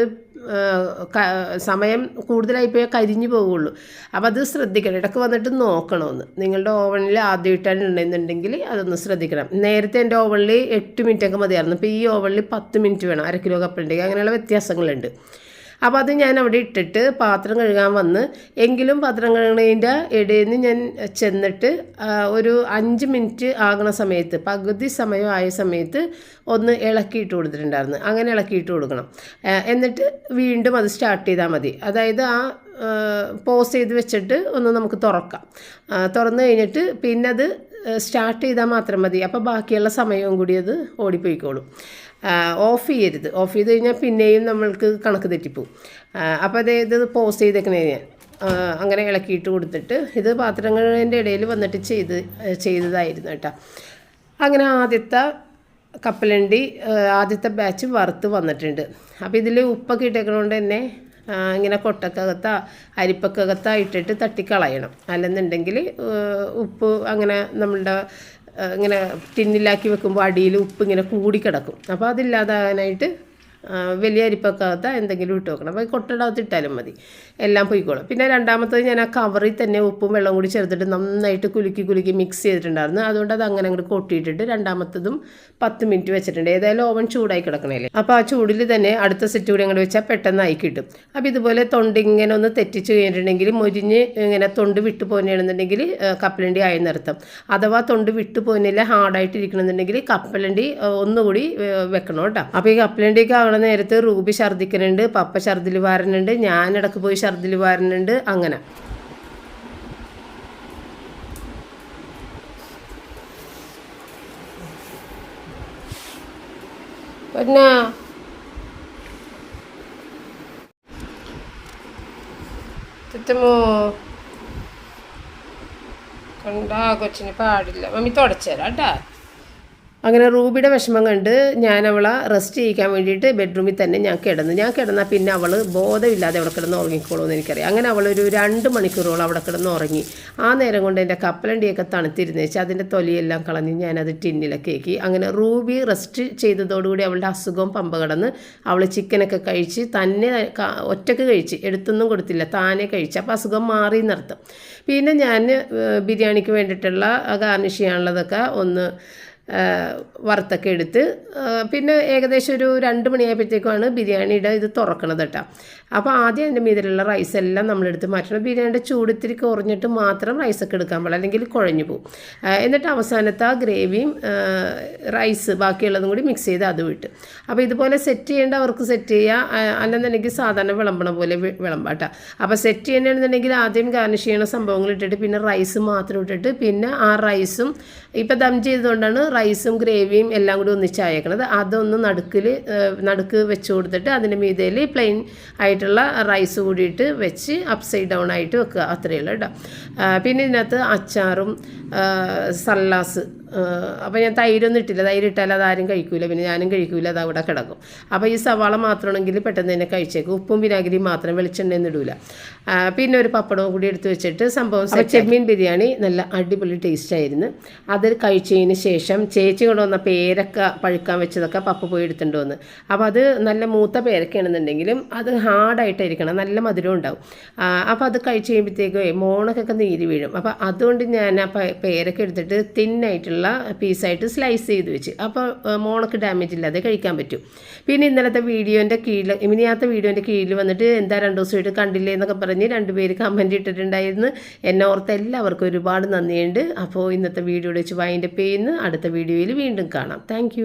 സമയം കൂടുതലായിപ്പോയാൽ കരിഞ്ഞു പോകുള്ളൂ. അപ്പോൾ അത് ശ്രദ്ധിക്കണം, ഇടയ്ക്ക് വന്നിട്ട് നോക്കണമെന്ന്. നിങ്ങളുടെ ഓവനിൽ ആദ്യമായിട്ടാണ് ഉണ്ടെന്നുണ്ടെങ്കിൽ അതൊന്ന് ശ്രദ്ധിക്കണം. നേരത്തെ എൻ്റെ ഓവനിൽ 8 മിനിറ്റൊക്കെ മതിയായിരുന്നു. ഇപ്പോൾ ഈ ഓവനിൽ 10 മിനിറ്റ് വേണം 1/2 കിലോ കപ്പലണ്ടി. അങ്ങനെയുള്ള വ്യത്യാസങ്ങളുണ്ട്. അപ്പോൾ അത് ഞാൻ അവിടെ ഇട്ടിട്ട് പാത്രം കഴുകാൻ വന്ന്, എങ്കിലും പാത്രം കഴുകുന്നതിൻ്റെ ഇടയിൽ നിന്ന് ഞാൻ ചെന്നിട്ട് ഒരു 5 മിനിറ്റ് ആകണ സമയത്ത്, പകുതി സമയം ആയ സമയത്ത് ഒന്ന് ഇളക്കിയിട്ട് കൊടുത്തിട്ടുണ്ടായിരുന്നു. അങ്ങനെ ഇളക്കിയിട്ട് കൊടുക്കണം. എന്നിട്ട് വീണ്ടും അത് സ്റ്റാർട്ട് ചെയ്താൽ മതി. അതായത് പോസ് ചെയ്ത് വെച്ചിട്ട് ഒന്ന് നമുക്ക് തുറക്കാം. തുറന്നു കഴിഞ്ഞിട്ട് പിന്നെ അത് സ്റ്റാർട്ട് ചെയ്താൽ മാത്രം മതി. അപ്പോൾ ബാക്കിയുള്ള സമയവും കൂടി അത് ഓടിപ്പോയിക്കോളും. ഓഫ് ചെയ്യരുത്. ഓഫ് ചെയ്ത് കഴിഞ്ഞാൽ പിന്നെയും നമ്മൾക്ക് കണക്ക് തെറ്റിപ്പോവും. അപ്പോൾ ഇത് പോസ് ചെയ്തേക്കണേ ഞാൻ അങ്ങനെ ഇളക്കിയിട്ട് കൊടുത്തിട്ട്, ഇത് പാത്രങ്ങളുടെ ഇടയിൽ വന്നിട്ട് ചെയ്തതായിരുന്നു കേട്ടോ. അങ്ങനെ ആദ്യത്തെ കപ്പലണ്ടി ആദ്യത്തെ ബാച്ച് വറുത്ത് വന്നിട്ടുണ്ട്. അപ്പോൾ ഇതിൽ ഉപ്പൊക്കെ ഇട്ടേക്കണോണ്ട് തന്നെ ഇങ്ങനെ കൊട്ടക്കകത്ത അരിപ്പക്കകത്ത ഇട്ടിട്ട് തട്ടിക്കളയണം. അല്ലെന്നുണ്ടെങ്കിൽ ഉപ്പ് അങ്ങനെ നമ്മളുടെ ഇങ്ങനെ ടിന്നിലാക്കി വെക്കുമ്പോൾ അടിയിൽ ഉപ്പ് ഇങ്ങനെ കൂടിക്കിടക്കും. അപ്പോൾ അതില്ലാതാകാനായിട്ട് വലിയ അരിപ്പക്കകത്ത് എന്തെങ്കിലും ഇട്ട് വെക്കണം. അപ്പോൾ കൊട്ടടകത്ത് ഇട്ടാലും മതി, എല്ലാം പോയിക്കോളും. പിന്നെ രണ്ടാമത്തത് ഞാൻ ആ കവറിൽ തന്നെ ഉപ്പും വെള്ളം കൂടി ചേർത്തിട്ട് നന്നായിട്ട് കുലുക്കി മിക്സ് ചെയ്തിട്ടുണ്ടായിരുന്നു. അതുകൊണ്ട് അത് അങ്ങനെ അങ്ങോട്ട് കൊട്ടിയിട്ടിട്ട് രണ്ടാമത്തതും 10 മിനിറ്റ് വെച്ചിട്ടുണ്ട്. ഏതായാലും ഓവൻ ചൂടായി കിടക്കണേല്ലേ. അപ്പോൾ ആ ചൂടിൽ തന്നെ അടുത്ത സെറ്റ് കൂടി അങ്ങോട്ട് വെച്ചാൽ പെട്ടെന്ന് ആയി കിട്ടും. അപ്പോൾ ഇതുപോലെ തൊണ്ട് ഇങ്ങനെ ഒന്ന് തെറ്റിച്ച് കഴിഞ്ഞിട്ടുണ്ടെങ്കിൽ, മുരിഞ്ഞ് ഇങ്ങനെ തൊണ്ട് വിട്ടു പോകുകയാണെന്നുണ്ടെങ്കിൽ കപ്പലണ്ടി ആയെന്നർത്ഥം. അഥവാ തൊണ്ട് വിട്ടു പോകുന്നില്ല, ഹാർഡായിട്ടിരിക്കണമെന്നുണ്ടെങ്കിൽ കപ്പലണ്ടി ഒന്നുകൂടി വെക്കണം കേട്ടോ. അപ്പോൾ ഈ കപ്പലണ്ടിക്ക് ആവണ നേരത്ത് റൂബി ഛർദ്ദിക്കുന്നുണ്ട്, പപ്പ ഛർദിൽ വാരുന്നുണ്ട്, ഞാനിടക്ക് പോയി ഛർദിൽ വാരുന്നുണ്ട്. അങ്ങനെ പിന്നെ ചുറ്റുമോ കണ്ടാ കൊച്ചിന് പാടില്ല. മമ്മി തുടച്ചുതരാം കേട്ടാ. അങ്ങനെ റൂബിയുടെ വിഷമം കണ്ട് ഞാൻ അവളെ റെസ്റ്റ് ചെയ്യിക്കാൻ വേണ്ടിയിട്ട് ബെഡ്റൂമിൽ തന്നെ ഞാൻ കിടന്നാൽ പിന്നെ അവൾ ബോധമില്ലാതെ അവിടെ കിടന്ന് ഉറങ്ങിക്കോളുമെന്ന് എനിക്കറിയാം. അങ്ങനെ അവളൊരു 2 മണിക്കൂറോളം അവിടെ കിടന്ന് ഉറങ്ങി. ആ നേരം കൊണ്ട് എൻ്റെ കപ്പലണ്ടിയൊക്കെ തണുത്തിരുന്ന് വെച്ചാൽ അതിൻ്റെ തൊലിയെല്ലാം കളഞ്ഞ് ഞാനത് ടിന്നിലൊക്കെ ആക്കി. അങ്ങനെ റൂബി റെസ്റ്റ് ചെയ്തതോടുകൂടി അവളുടെ അസുഖം പമ്പ കടന്ന് അവൾ ചിക്കനൊക്കെ കഴിച്ച് തന്നെ ഒറ്റക്ക് കഴിച്ച്, എടുത്തൊന്നും കൊടുത്തില്ല, താനെ കഴിച്ച്. അപ്പോൾ അസുഖം മാറി എന്നർത്ഥം. പിന്നെ ഞാൻ ബിരിയാണിക്ക് വേണ്ടിയിട്ടുള്ള ഗാർണിഷ് ചെയ്യാനുള്ളതൊക്കെ ഒന്ന് വറുത്തൊക്കെ എടുത്ത് പിന്നെ ഏകദേശം ഒരു 2 മണിയായപ്പോഴത്തേക്കുമാണ് ബിരിയാണിയുടെ ഇത് തുറക്കണത് കേട്ടോ. അപ്പോൾ ആദ്യം അതിൻ്റെ മീതിലുള്ള റൈസെല്ലാം നമ്മളെടുത്ത് മാറ്റണം. ബിരിയാണിയുടെ ചൂട് ഇത്തിരി കുറഞ്ഞിട്ട് മാത്രം റൈസൊക്കെ എടുക്കാൻ പാടില്ല, അല്ലെങ്കിൽ കുഴഞ്ഞു പോകും. എന്നിട്ട് അവസാനത്തെ ആ ഗ്രേവിയും റൈസ് ബാക്കിയുള്ളതും കൂടി മിക്സ് ചെയ്ത് അത് വിട്ട്. അപ്പോൾ ഇതുപോലെ സെറ്റ് ചെയ്യേണ്ടവർക്ക് സെറ്റ് ചെയ്യുക, അല്ലെന്നുണ്ടെങ്കിൽ സാധാരണ വിളമ്പണ പോലെ വിളമ്പാട്ടോ. അപ്പോൾ സെറ്റ് ചെയ്യണമെന്നുണ്ടെങ്കിൽ ആദ്യം ഗാർണിഷ് ചെയ്യണ സംഭവങ്ങൾ ഇട്ടിട്ട് പിന്നെ റൈസ് മാത്രം ഇട്ടിട്ട് പിന്നെ ആ റൈസും ഇപ്പോൾ ദം ചെയ്തുകൊണ്ടാണ് റൈസും ഗ്രേവിയും എല്ലാം കൂടി ഒന്നിച്ചയക്കണത്. അതൊന്ന് നടുക്ക് വെച്ച് കൊടുത്തിട്ട് അതിൻ്റെ മീതയിൽ പ്ലെയിൻ ആയിട്ടുള്ള റൈസ് കൂടിയിട്ട് വെച്ച് അപ്സൈഡ് ഡൗൺ ആയിട്ട് വെക്കുക. അത്രയേ ഉള്ളൂ കേട്ടോ. പിന്നെ ഇതിനകത്ത് അച്ചാറും സല്ലാസ് അപ്പോൾ ഞാൻ തൈരൊന്നും ഇട്ടില്ല, തൈര് ഇട്ടാൽ അതാരും കഴിക്കൂല, പിന്നെ ഞാനും കഴിക്കൂല, അത് അവിടെ കിടക്കും. അപ്പോൾ ഈ സവാള മാത്രമാണെങ്കിൽ പെട്ടെന്ന് തന്നെ കഴിച്ചേക്കും, ഉപ്പും വിനാഗിരിയും മാത്രം, വെളിച്ചെണ്ണയൊന്നും ഇടൂല. പിന്നെ ഒരു പപ്പടവും കൂടി എടുത്ത് വെച്ചിട്ട് സംഭവം ചെമ്മീൻ ബിരിയാണി നല്ല അടിപൊളി ടേസ്റ്റ് ആയിരുന്നു. അത് കഴിച്ചതിന് ശേഷം ചേച്ചി കൊണ്ടുവന്ന പേരക്ക പഴുക്കാൻ വെച്ചതൊക്കെ പപ്പ പോയി എടുത്തിട്ട് വന്ന്. അപ്പോൾ അത് നല്ല മൂത്ത പേരക്കയാണെന്നുണ്ടെങ്കിലും അത് ഹാർഡായിട്ടായിരിക്കണം, നല്ല മധുരം ഉണ്ടാവും. അപ്പോൾ അത് കഴിച്ച് കഴിയുമ്പോഴത്തേക്കും മോണക്കൊക്കെ നീര് വീഴും. അപ്പോൾ അതുകൊണ്ട് ഞാൻ ആ പേരക്ക എടുത്തിട്ട് തിന്നായിട്ടുള്ള പീസായിട്ട് സ്ലൈസ് ചെയ്ത് വെച്ച്, അപ്പോൾ മോണക്ക് ഡാമേജ് ഇല്ലാതെ കഴിക്കാൻ പറ്റും. പിന്നെ ഇന്നലത്തെ വീഡിയോൻ്റെ കീഴിൽ, ഇനിയാത്ത വീഡിയോൻ്റെ കീഴിൽ വന്നിട്ട് എന്താ 2 ദിവസമായിട്ട് കണ്ടില്ലേ എന്നൊക്കെ പറഞ്ഞ് 2 പേര് കമൻറ്റ് ഇട്ടിട്ടുണ്ടായിരുന്നു. എന്നെ ഓർത്ത് എല്ലാവർക്കും ഒരുപാട് നന്ദിയുണ്ട്. അപ്പോൾ ഇന്നത്തെ വീഡിയോ വെച്ച് വൈൻഡപ്പ് ചെയ്യുന്നു. അടുത്ത വീഡിയോയിൽ വീണ്ടും കാണാം. താങ്ക്